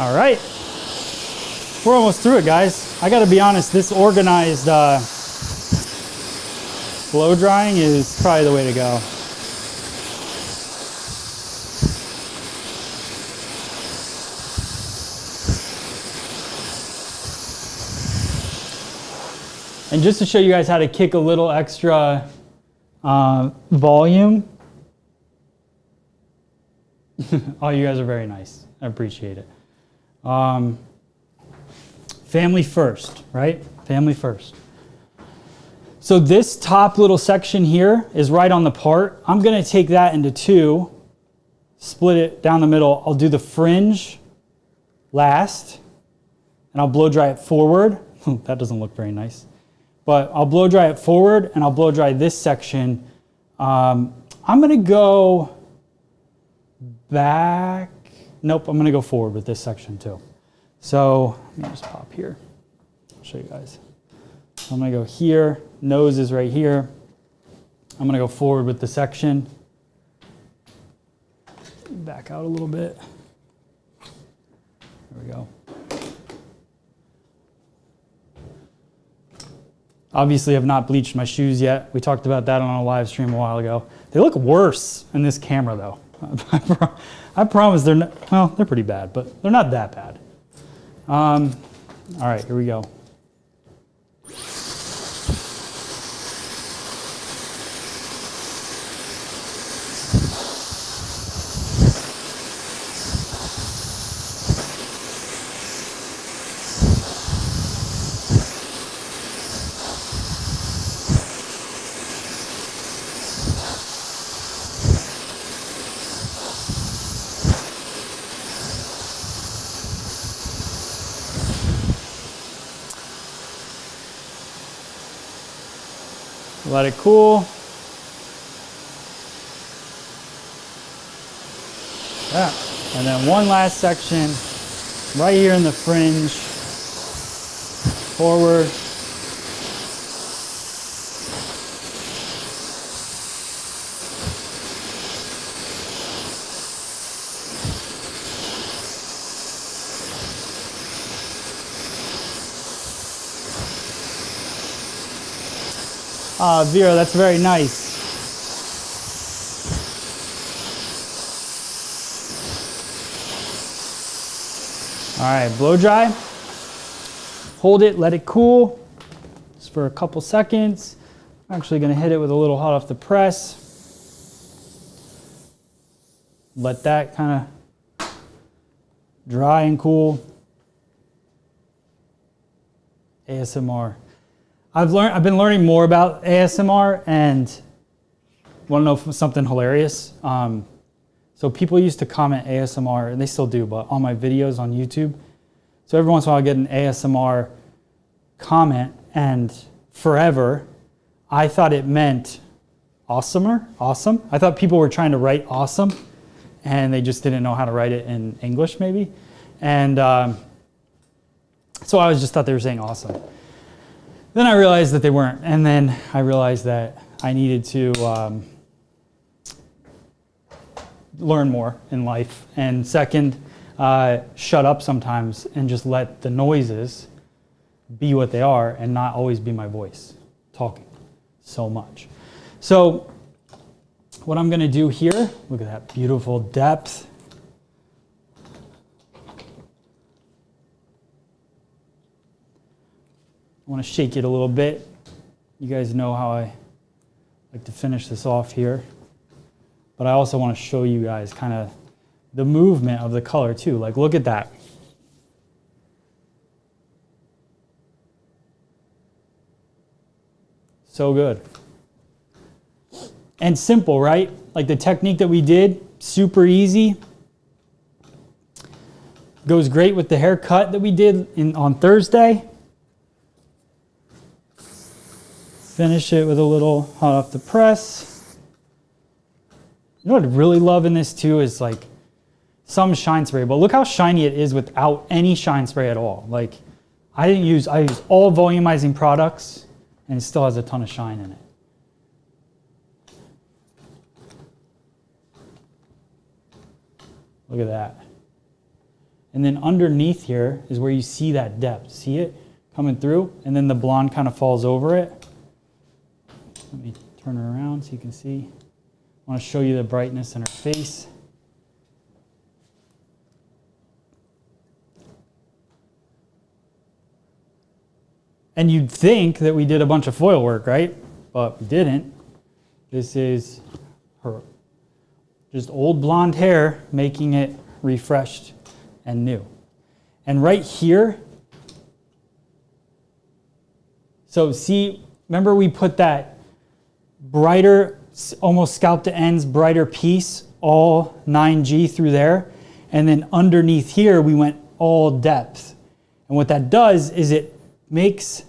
All right, we're almost through it, guys. I gotta be honest, this organized blow drying is probably the way to go. And just to show you guys how to kick a little extra volume. Oh, you guys are very nice. I appreciate it. Family first, right? Family first. So this top little section here is right on the part. I'm gonna take that into two, split it down the middle. I'll do the fringe last, and I'll blow dry it forward. That doesn't look very nice. But I'll blow dry it forward, and I'll blow dry this section. I'm gonna go back. Nope, I'm gonna go forward with this section too. So let me just pop here. I'll show you guys. So I'm gonna go here, nose is right here. I'm gonna go forward with the section. Back out a little bit. There we go. Obviously, I've not bleached my shoes yet. We talked about that on a live stream a while ago. They look worse in this camera though. I promise they're not, well, they're pretty bad, but they're not that bad. All right, here we go. Let it cool. Yeah. And then one last section right here in the fringe. Forward. Vera, that's very nice. All right, blow dry. Hold it, let it cool just for a couple seconds. I'm actually gonna hit it with a little hot off the press. Let that kind of dry and cool. ASMR. I've been learning more about ASMR, and want to know something hilarious? So people used to comment ASMR, and they still do, but on my videos on YouTube. So every once in a while I get an ASMR comment, and forever I thought it meant awesomer, awesome. I thought people were trying to write awesome, and they just didn't know how to write it in English maybe. And so I just thought they were saying awesome. Then I realized that they weren't, and then I realized that I needed to learn more in life. And second, shut up sometimes and just let the noises be what they are and not always be my voice talking so much. So what I'm gonna do here, look at that beautiful depth. I want to shake it a little bit. You guys know how I like to finish this off here. But I also want to show you guys kind of the movement of the color too. Like, look at that. So good. And simple, right? Like the technique that we did, super easy. Goes great with the haircut that we did on Thursday. Finish it with a little hot off the press. You know what I really love in this too is like some shine spray, but look how shiny it is without any shine spray at all. Like I use all volumizing products and it still has a ton of shine in it. Look at that. And then underneath here is where you see that depth. See it coming through? And then the blonde kind of falls over it. Let me turn her around so you can see. I want to show you the brightness in her face. And you'd think that we did a bunch of foil work, right? But we didn't. This is her just old blonde hair making it refreshed and new. And right here, so see, remember we put that brighter, almost scalp to ends, brighter piece, all 9G through there. And then underneath here, we went all depth. And what that does is it makes,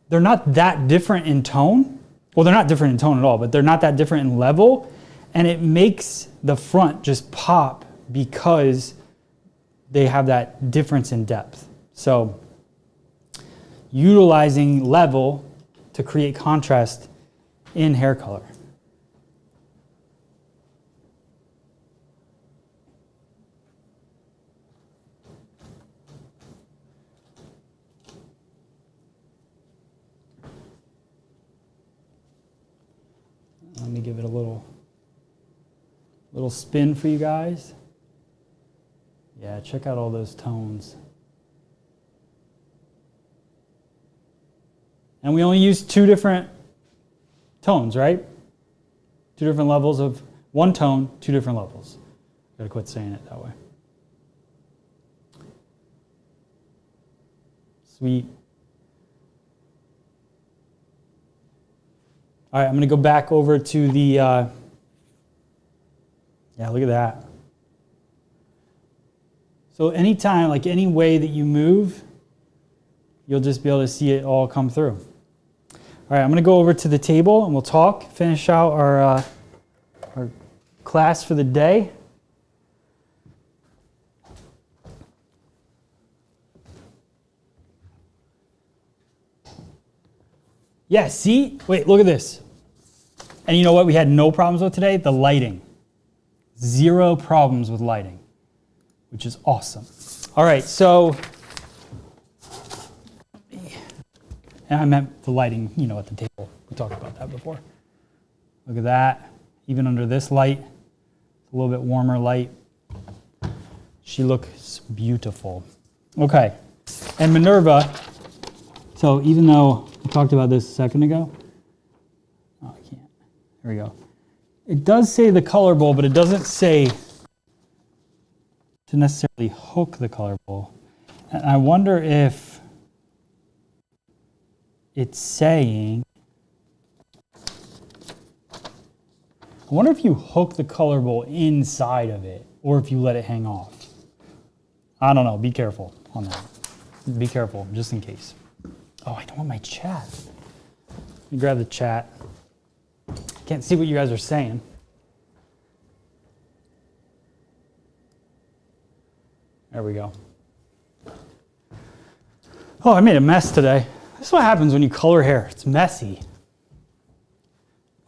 they're not that different in tone. Well, they're not different in tone at all, but they're not that different in level. And it makes the front just pop because they have that difference in depth. So utilizing level to create contrast in hair color. Let me give it a little spin for you guys. Yeah, check out all those tones. And we only use 2 different tones, right? 2 different levels of one tone, 2 different levels. Gotta quit saying it that way. Sweet. All right, I'm gonna go back over to the, yeah, look at that. So anytime, like any way that you move, you'll just be able to see it all come through. All right, I'm gonna go over to the table and we'll talk, finish out our class for the day. Yeah, see? Wait, look at this. And you know what we had no problems with today? The lighting. 0 problems with lighting, which is awesome. All right, so, and I meant the lighting, you know, at the table. We talked about that before. Look at that. Even under this light, a little bit warmer light. She looks beautiful. Okay, and Minerva, so even though we talked about this a second ago, oh, I can't, there we go. It does say the color bowl, but it doesn't say to necessarily hook the color bowl. And I wonder if it's saying, I wonder if you hook the color bowl inside of it or if you let it hang off. I don't know, be careful on that. Be careful, just in case. Oh, I don't want my chat. Let me grab the chat. Can't see what you guys are saying. There we go. Oh, I made a mess today. This is what happens when you color hair. It's messy.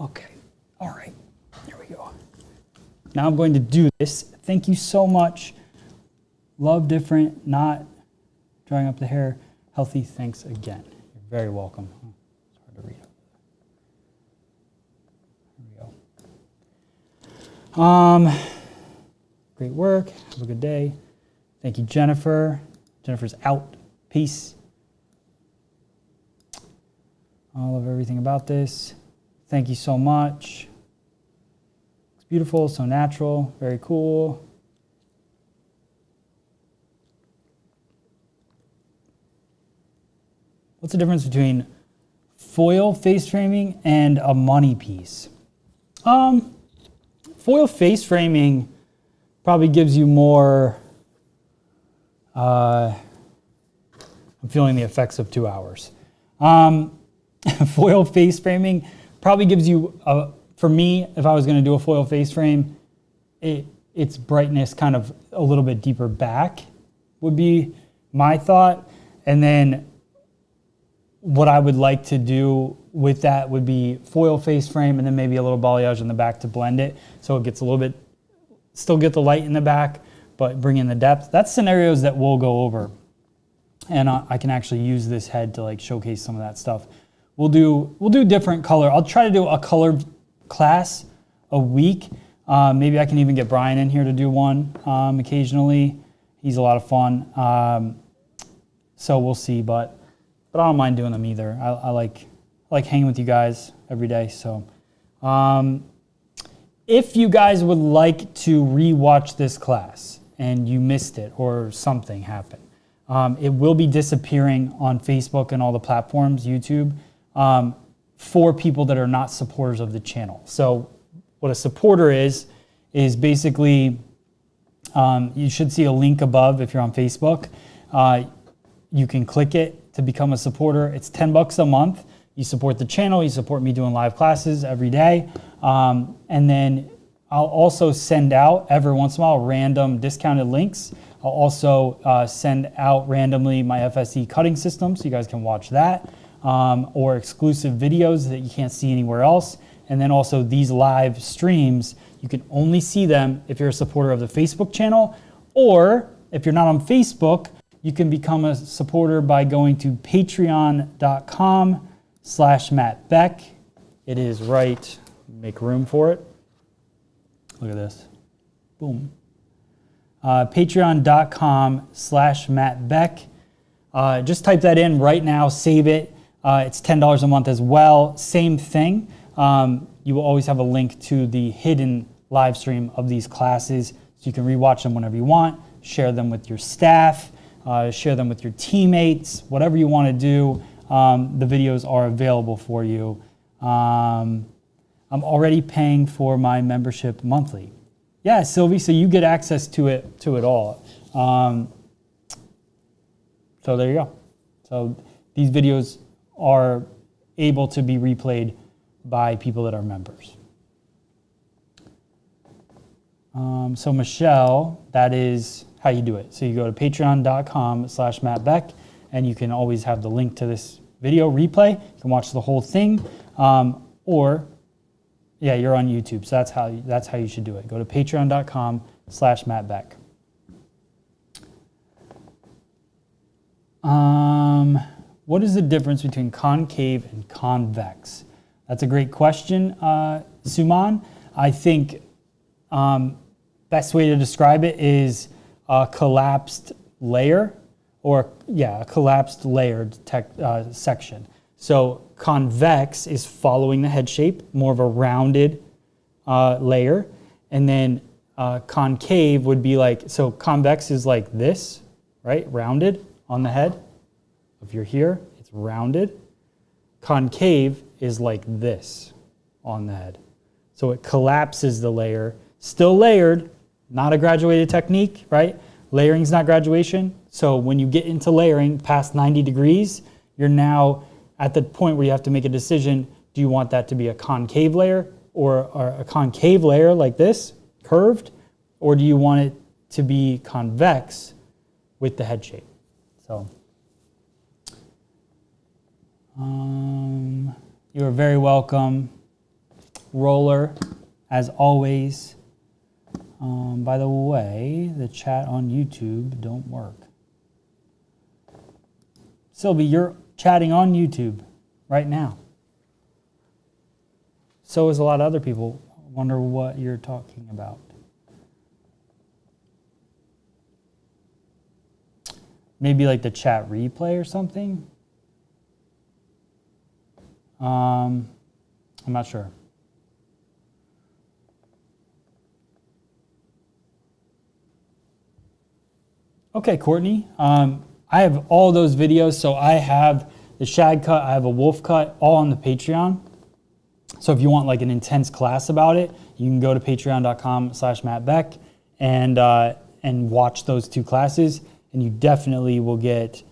Okay, all right, here we go. Now I'm going to do this. Thank you so much. Love different, not drying up the hair. Healthy, thanks again. You're very welcome. It's hard to read. Great work. Have a good day. Thank you, Jennifer. Jennifer's out. Peace. I love everything about this. Thank you so much. It's beautiful, so natural, very cool. What's the difference between foil face framing and a money piece? Foil face framing probably gives you more, I'm feeling the effects of 2 hours. foil face framing probably gives you, for me, if I was going to do a foil face frame, its brightness kind of a little bit deeper back would be my thought. And then what I would like to do with that would be foil face frame and then maybe a little balayage in the back to blend it. So it gets a little bit, still get the light in the back, but bring in the depth. That's scenarios that we'll go over. And I can actually use this head to like showcase some of that stuff. We'll do different color. I'll try to do a color class a week. Maybe I can even get Brian in here to do one occasionally. He's a lot of fun. So we'll see, but I don't mind doing them either. I like hanging with you guys every day. So if you guys would like to rewatch this class and you missed it or something happened, it will be disappearing on Facebook and all the platforms, YouTube, for people that are not supporters of the channel. So what a supporter is basically, you should see a link above if you're on Facebook. You can click it to become a supporter. It's $10 a month. You support the channel, you support me doing live classes every day. And then I'll also send out every once in a while random discounted links. I'll also send out randomly my FSE cutting system so you guys can watch that, or exclusive videos that you can't see anywhere else. And then also these live streams, you can only see them if you're a supporter of the Facebook channel, or if you're not on Facebook, you can become a supporter by going to patreon.com/Matt Beck. It is right, make room for it. Look at this, boom. Patreon.com/Matt Beck. Just type that in right now, save it. It's $10 a month as well, same thing. You will always have a link to the hidden live stream of these classes, so you can rewatch them whenever you want, share them with your staff, share them with your teammates, whatever you want to do. The videos are available for you. I'm already paying for my membership monthly. Yeah, Sylvie, so you get access to it all. So there you go. So these videos are able to be replayed by people that are members. So Michelle, that is how you do it. So you go to patreon.com/Matt Beck, and you can always have the link to this video replay. You can watch the whole thing, or yeah, you're on YouTube. So that's how you should do it. Go to patreon.com/Matt Beck. What is the difference between concave and convex? That's a great question, Suman. I think best way to describe it is a collapsed layer, or a collapsed layered section. So convex is following the head shape, more of a rounded layer, and then concave would be like, so convex is like this, right? Rounded on the head. If you're here, it's rounded. Concave is like this on the head. So it collapses the layer, still layered, not a graduated technique, right? Layering is not graduation. So when you get into layering past 90 degrees, you're now at the point where you have to make a decision. Do you want that to be a concave layer or a concave layer like this, curved, or do you want it to be convex with the head shape? So you are very welcome. Roller, as always. By the way, the chat on YouTube don't work. Sylvie, you're chatting on YouTube right now. So is a lot of other people. I wonder what you're talking about. Maybe like the chat replay or something? I'm not sure. Okay, Courtney. I have all those videos. So I have the shag cut, I have a wolf cut, all on the Patreon. So if you want like an intense class about it, you can go to patreon.com/Matt Beck and watch those two classes, and you definitely will get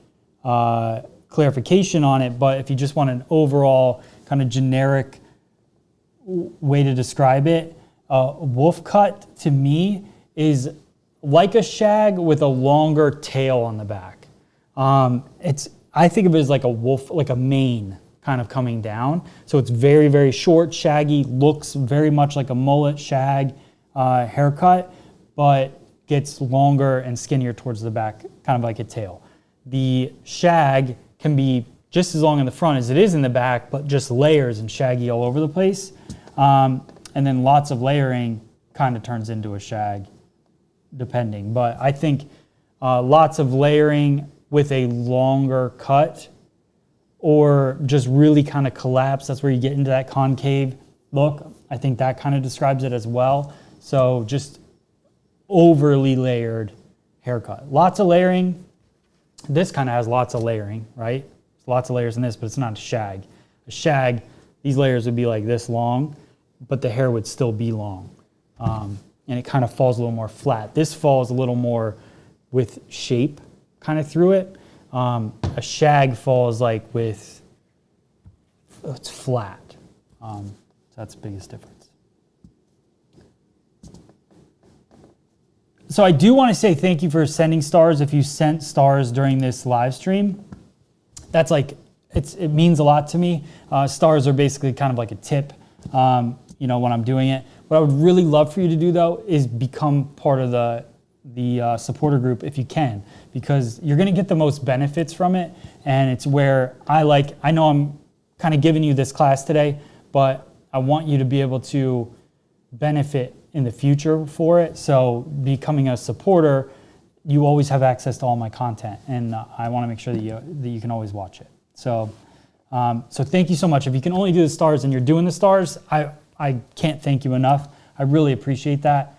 clarification on it, but if you just want an overall kind of generic way to describe it, wolf cut to me is like a shag with a longer tail on the back. I think of it as like a wolf, like a mane kind of coming down. So it's very, very short, shaggy, looks very much like a mullet shag haircut, but gets longer and skinnier towards the back, kind of like a tail. The shag can be just as long in the front as it is in the back, but just layers and shaggy all over the place. And then lots of layering kind of turns into a shag, depending. But I think lots of layering with a longer cut, or just really kind of collapse. That's where you get into that concave look. I think that kind of describes it as well. So just overly layered haircut. Lots of layering. This kind of has lots of layering, right? There's lots of layers in this, but it's not a shag. A shag, these layers would be like this long, but the hair would still be long. And it kind of falls a little more flat. This falls a little more with shape kind of through it. A shag falls like with, it's flat. So that's the biggest difference. So I do want to say thank you for sending stars. If you sent stars during this live stream, that's like, it means a lot to me. Stars are basically kind of like a tip, when I'm doing it. What I would really love for you to do though is become part of the supporter group if you can, because you're going to get the most benefits from it. And it's where I know I'm kind of giving you this class today, but I want you to be able to benefit in the future for it. So becoming a supporter, you always have access to all my content, and I want to make sure that you can always watch it. So thank you so much. If you can only do the stars and you're doing the stars, I can't thank you enough. I really appreciate that.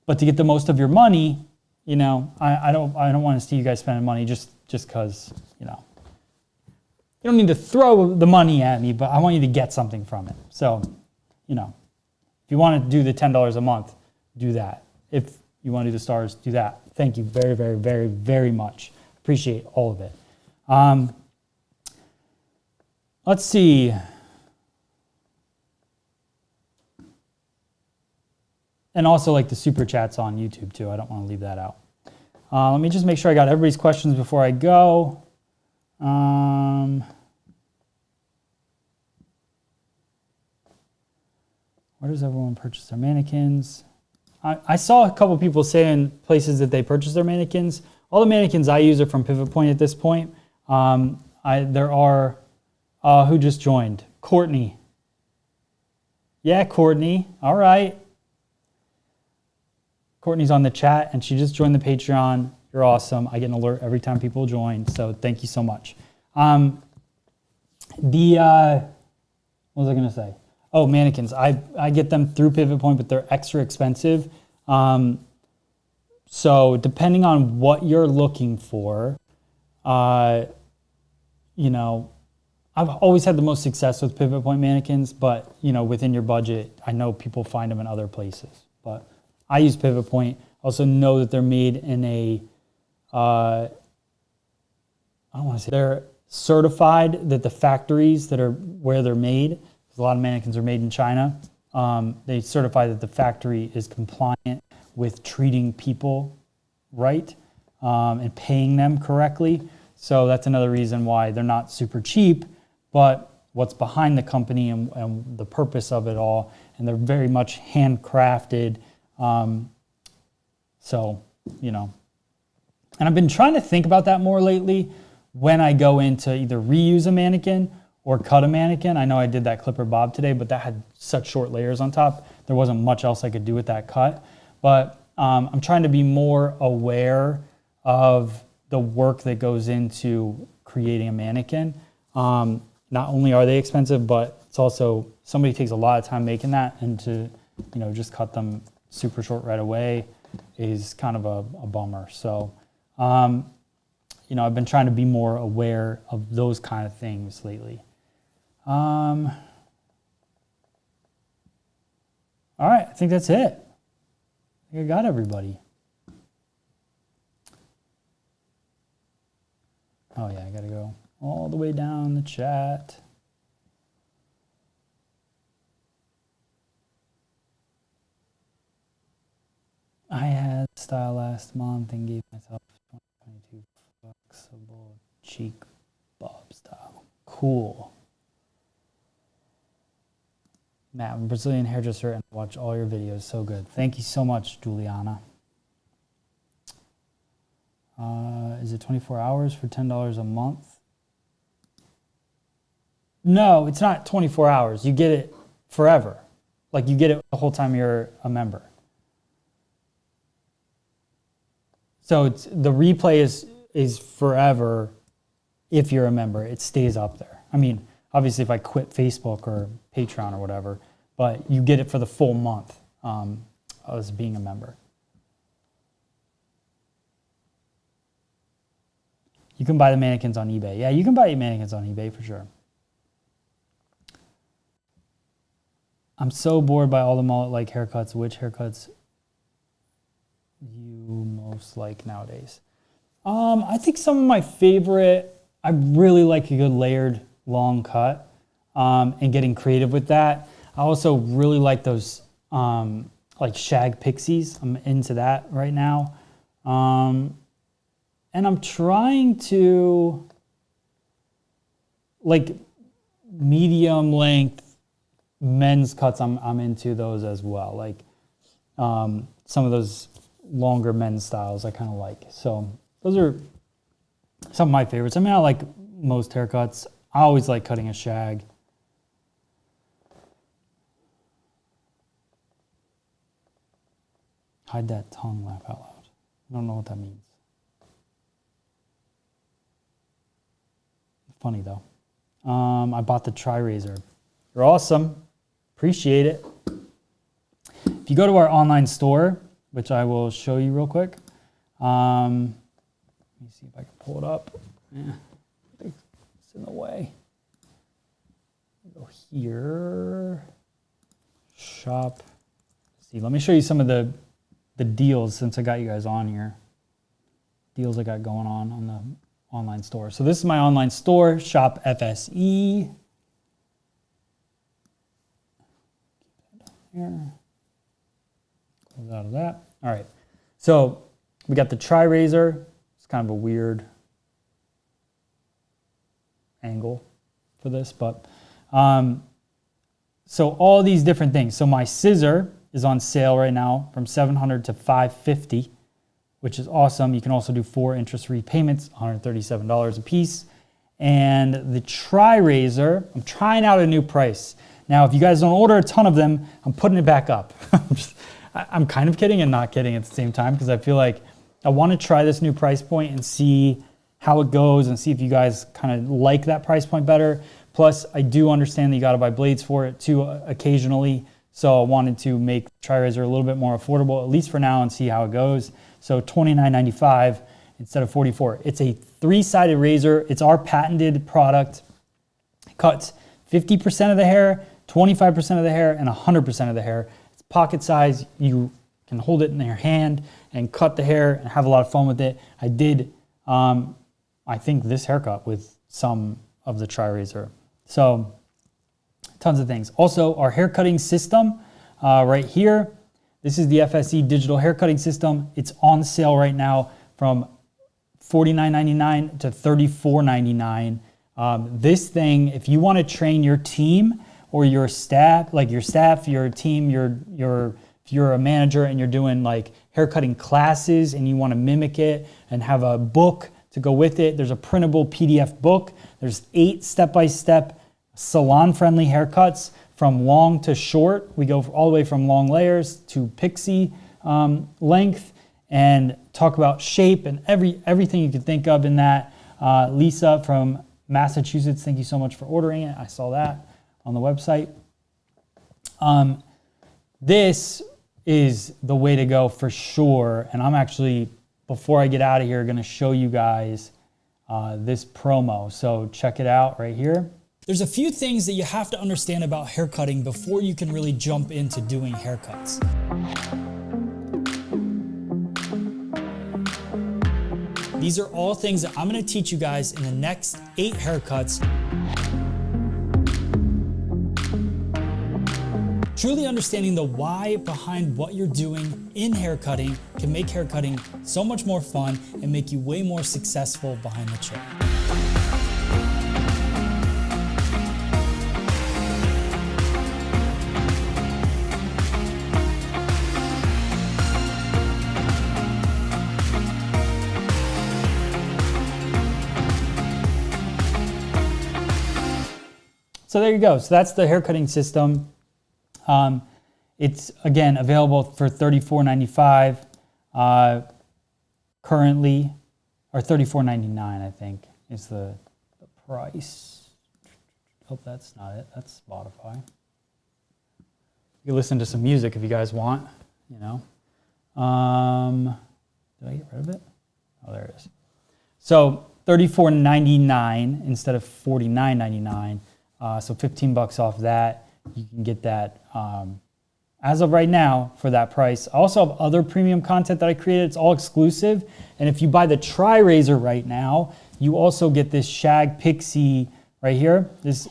But to get the most of your money, I don't want to see you guys spending money just because, you don't need to throw the money at me, but I want you to get something from it. So, if you want to do the $10 a month, do that. If you want to do the stars, do that. Thank you very, very, very, very much. Appreciate all of it. Let's see. And also like the super chats on YouTube too. I don't want to leave that out. Let me just make sure I got everybody's questions before I go. Where does everyone purchase their mannequins? I saw a couple people saying places that they purchase their mannequins. All the mannequins I use are from Pivot Point at this point. There are, who just joined? Courtney. Yeah, Courtney. All right. Courtney's on the chat, and she just joined the Patreon. You're awesome. I get an alert every time people join, so thank you so much. What was I going to say? Oh, mannequins. I get them through Pivot Point, but they're extra expensive. So depending on what you're looking for, I've always had the most success with Pivot Point mannequins, but, within your budget, I know people find them in other places. But I use Pivot Point. Also know that they're made in they're certified, that the factories that are where they're made, because a lot of mannequins are made in China, they certify that the factory is compliant with treating people right and paying them correctly. So that's another reason why they're not super cheap, but what's behind the company and the purpose of it all, and they're very much handcrafted. And I've been trying to think about that more lately when I go into either reuse a mannequin or cut a mannequin. I know I did that clipper bob today, but that had such short layers on top. There wasn't much else I could do with that cut. But I'm trying to be more aware of the work that goes into creating a mannequin. Not only are they expensive, but it's also, somebody takes a lot of time making that, and to, just cut them super short right away is kind of a bummer. So, I've been trying to be more aware of those kind of things lately. All right, I think that's it. I think I got everybody. Oh yeah, I gotta go all the way down the chat. I had style last month and gave myself 2022 flexible cheek bob style. Cool. Matt, I'm a Brazilian hairdresser and watch all your videos. So good. Thank you so much, Juliana. Is it 24 hours for $10 a month? No, it's not 24 hours. You get it forever. Like you get it the whole time you're a member. So it's, the replay is forever if you're a member. It stays up there. I mean, obviously if I quit Facebook or Patreon or whatever, but you get it for the full month as being a member. You can buy the mannequins on eBay. Yeah, you can buy mannequins on eBay for sure. I'm so bored by all the mullet-like haircuts. Which haircuts you most like nowadays? I think some of my favorite, I really like a good layered long cut and getting creative with that. I also really like those like shag pixies. I'm into that right now. And I'm trying to, like, medium length men's cuts, I'm into those as well. Like some of those longer men's styles I kind of like. So those are some of my favorites. I mean, I like most haircuts. I always like cutting a shag. Hide that tongue, laugh out loud. I don't know what that means. Funny though. I bought the TriRazor. You're awesome. Appreciate it. If you go to our online store, which I will show you real quick. Let me see if I can pull it up. Yeah, it's in the way. Go here. Shop. See, let me show you some of the deals since I got you guys on here. Deals I got going on the online store. So this is my online store, Shop FSE. Here. Close out of that. All right. So we got the TriRazor. It's kind of a weird angle for this, but so all these different things. So my Scissor is on sale right now from $700 to $550, which is awesome. You can also do 4 interest-free payments, $137 a piece. And the TriRazor, I'm trying out a new price. Now, if you guys don't order a ton of them, I'm putting it back up. I'm kind of kidding and not kidding at the same time because I feel like I want to try this new price point and see how it goes and see if you guys kind of like that price point better. Plus, I do understand that you got to buy blades for it too occasionally. So I wanted to make TriRazor a little bit more affordable, at least for now, and see how it goes. So $29.95 instead of $44. It's a 3-sided razor. It's our patented product. It cuts 50% of the hair, 25% of the hair, and 100% of the hair. It's pocket size. You can hold it in your hand and cut the hair and have a lot of fun with it. I did, I think, this haircut with some of the TriRazor. So tons of things. Also, our hair cutting system right here. This is the FSE digital hair cutting system. It's on sale right now from $49.99 to $34.99. This thing, if you want to train your team or your staff, like your staff, your team, if you're a manager and you're doing like haircutting classes and you want to mimic it and have a book to go with it, there's a printable PDF book. There's 8 step-by-step salon-friendly haircuts from long to short. We go all the way from long layers to pixie length and talk about shape and everything you can think of in that. Lisa from Massachusetts, thank you so much for ordering it. I saw that on the website. This is the way to go for sure. And I'm actually, before I get out of here, going to show you guys this promo. So check it out right here. There's a few things that you have to understand about haircutting before you can really jump into doing haircuts. These are all things that I'm gonna teach you guys in the next 8 haircuts. Truly understanding the why behind what you're doing in haircutting can make haircutting so much more fun and make you way more successful behind the chair. So there you go. So that's the haircutting system. It's again available for $34.95 currently, or $34.99 I think is the price. Hope that's not it. That's Spotify. You can listen to some music if you guys want. You know. Did I get rid of it? Oh, there it is. So $34.99 instead of $49.99. So $15 off that. You can get that as of right now for that price. I also have other premium content that I created. It's all exclusive. And if you buy the TriRazor right now, you also get this Shag Pixie right here. This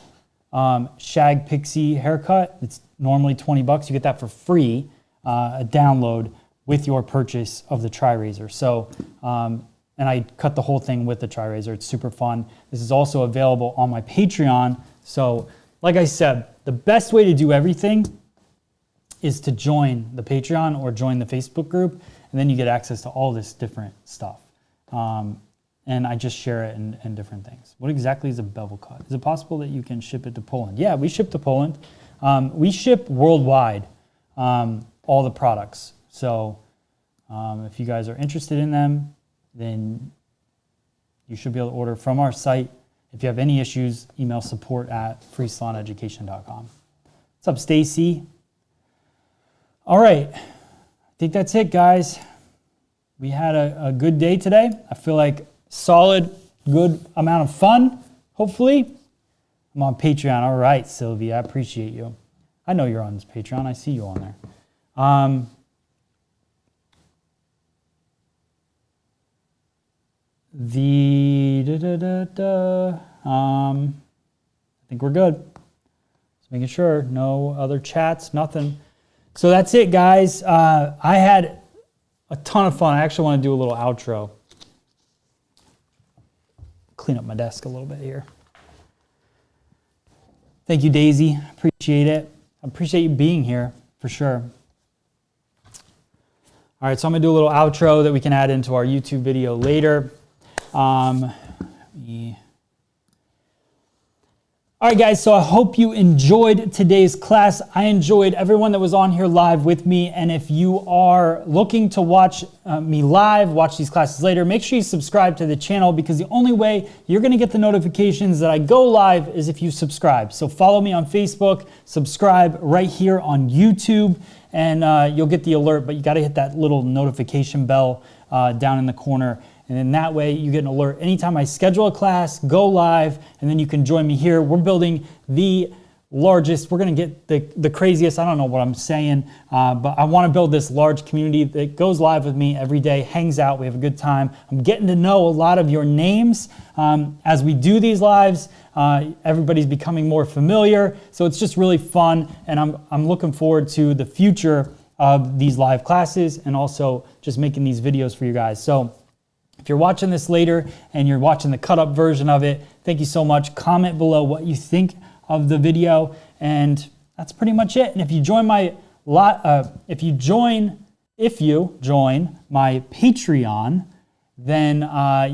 Shag Pixie haircut. It's normally $20. You get that for free, a download with your purchase of the TriRazor. So, and I cut the whole thing with the TriRazor. It's super fun. This is also available on my Patreon. So, like I said, the best way to do everything is to join the Patreon or join the Facebook group, and then you get access to all this different stuff. And I just share it in different things. What exactly is a bevel cut? Is it possible that you can ship it to Poland? Yeah, we ship to Poland. We ship worldwide, all the products. So if you guys are interested in them, then you should be able to order from our site. If you have any issues, email support@freesaloneducation.com. What's up, Stacy? All right, I think that's it, guys. We had a good day today. I feel like solid, good amount of fun, hopefully. I'm on Patreon. All right, Sylvia, I appreciate you. I know you're on this Patreon. I see you on there. I think we're good. Just making sure, no other chats, nothing. So that's it, guys. I had a ton of fun. I actually want to do a little outro. Clean up my desk a little bit here. Thank you, Daisy. Appreciate it. I appreciate you being here, for sure. All right, so I'm going to do a little outro that we can add into our YouTube video later. All right, guys, so I hope you enjoyed today's class. I enjoyed everyone that was on here live with me. And if you are looking to watch me live, watch these classes later, make sure you subscribe to the channel, because the only way you're going to get the notifications that I go live is if you subscribe. So follow me on Facebook, subscribe right here on YouTube, and you'll get the alert. But you got to hit that little notification bell down in the corner. And then that way you get an alert anytime I schedule a class, go live, and then you can join me here. We're building the largest, we're gonna get the craziest, I don't know what I'm saying, but I wanna build this large community that goes live with me every day, hangs out, we have a good time. I'm getting to know a lot of your names as we do these lives. Everybody's becoming more familiar, so it's just really fun, and I'm looking forward to the future of these live classes and also just making these videos for you guys. So if you're watching this later and you're watching the cut up version of it, thank you so much. Comment below what you think of the video, and that's pretty much it. And if you join my if you join my Patreon, then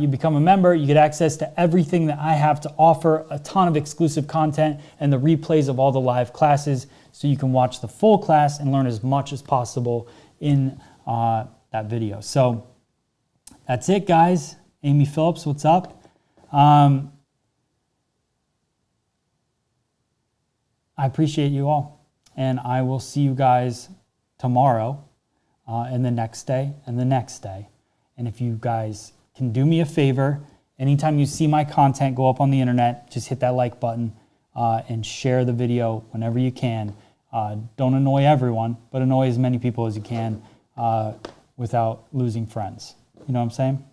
you become a member. You get access to everything that I have to offer, a ton of exclusive content and the replays of all the live classes, so you can watch the full class and learn as much as possible in that video. So that's it, guys. Amy Phillips, what's up? I appreciate you all. And I will see you guys tomorrow and the next day and the next day. And if you guys can do me a favor, anytime you see my content go up on the internet, just hit that like button and share the video whenever you can. Don't annoy everyone, but annoy as many people as you can without losing friends. You know what I'm saying?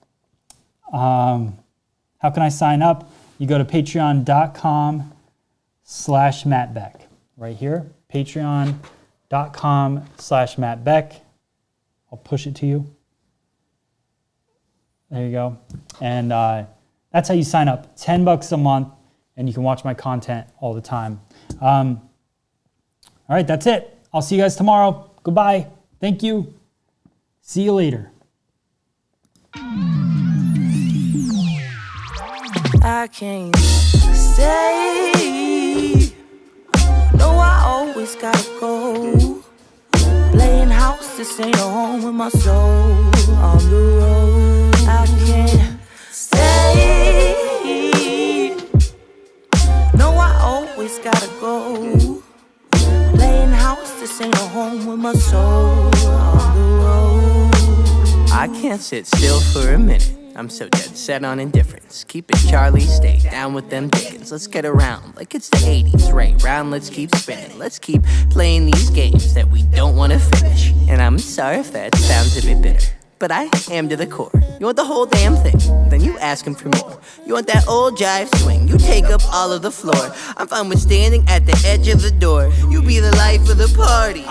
How can I sign up? You go to patreon.com/MattBeck. Right here, patreon.com/MattBeck. I'll push it to you. There you go. And that's how you sign up. $10 a month, and you can watch my content all the time. All right, that's it. I'll see you guys tomorrow. Goodbye. Thank you. See you later. I can't stay. No, I always gotta go. Playing house, this ain't a home with my soul. On the road, I can't stay. No, I always gotta go. Playing house, this ain't a home with my soul. On the road, I can't sit still for a minute. I'm so dead set on indifference. Keep it Charlie, stay down with them Dickens. Let's get around like it's the 80s. Right round, let's keep spinning. Let's keep playing these games that we don't want to finish. And I'm sorry if that sounds a bit bitter, but I am to the core. You want the whole damn thing, then you ask him for more. You want that old jive swing, you take up all of the floor. I'm fine with standing at the edge of the door. You be the life of the party.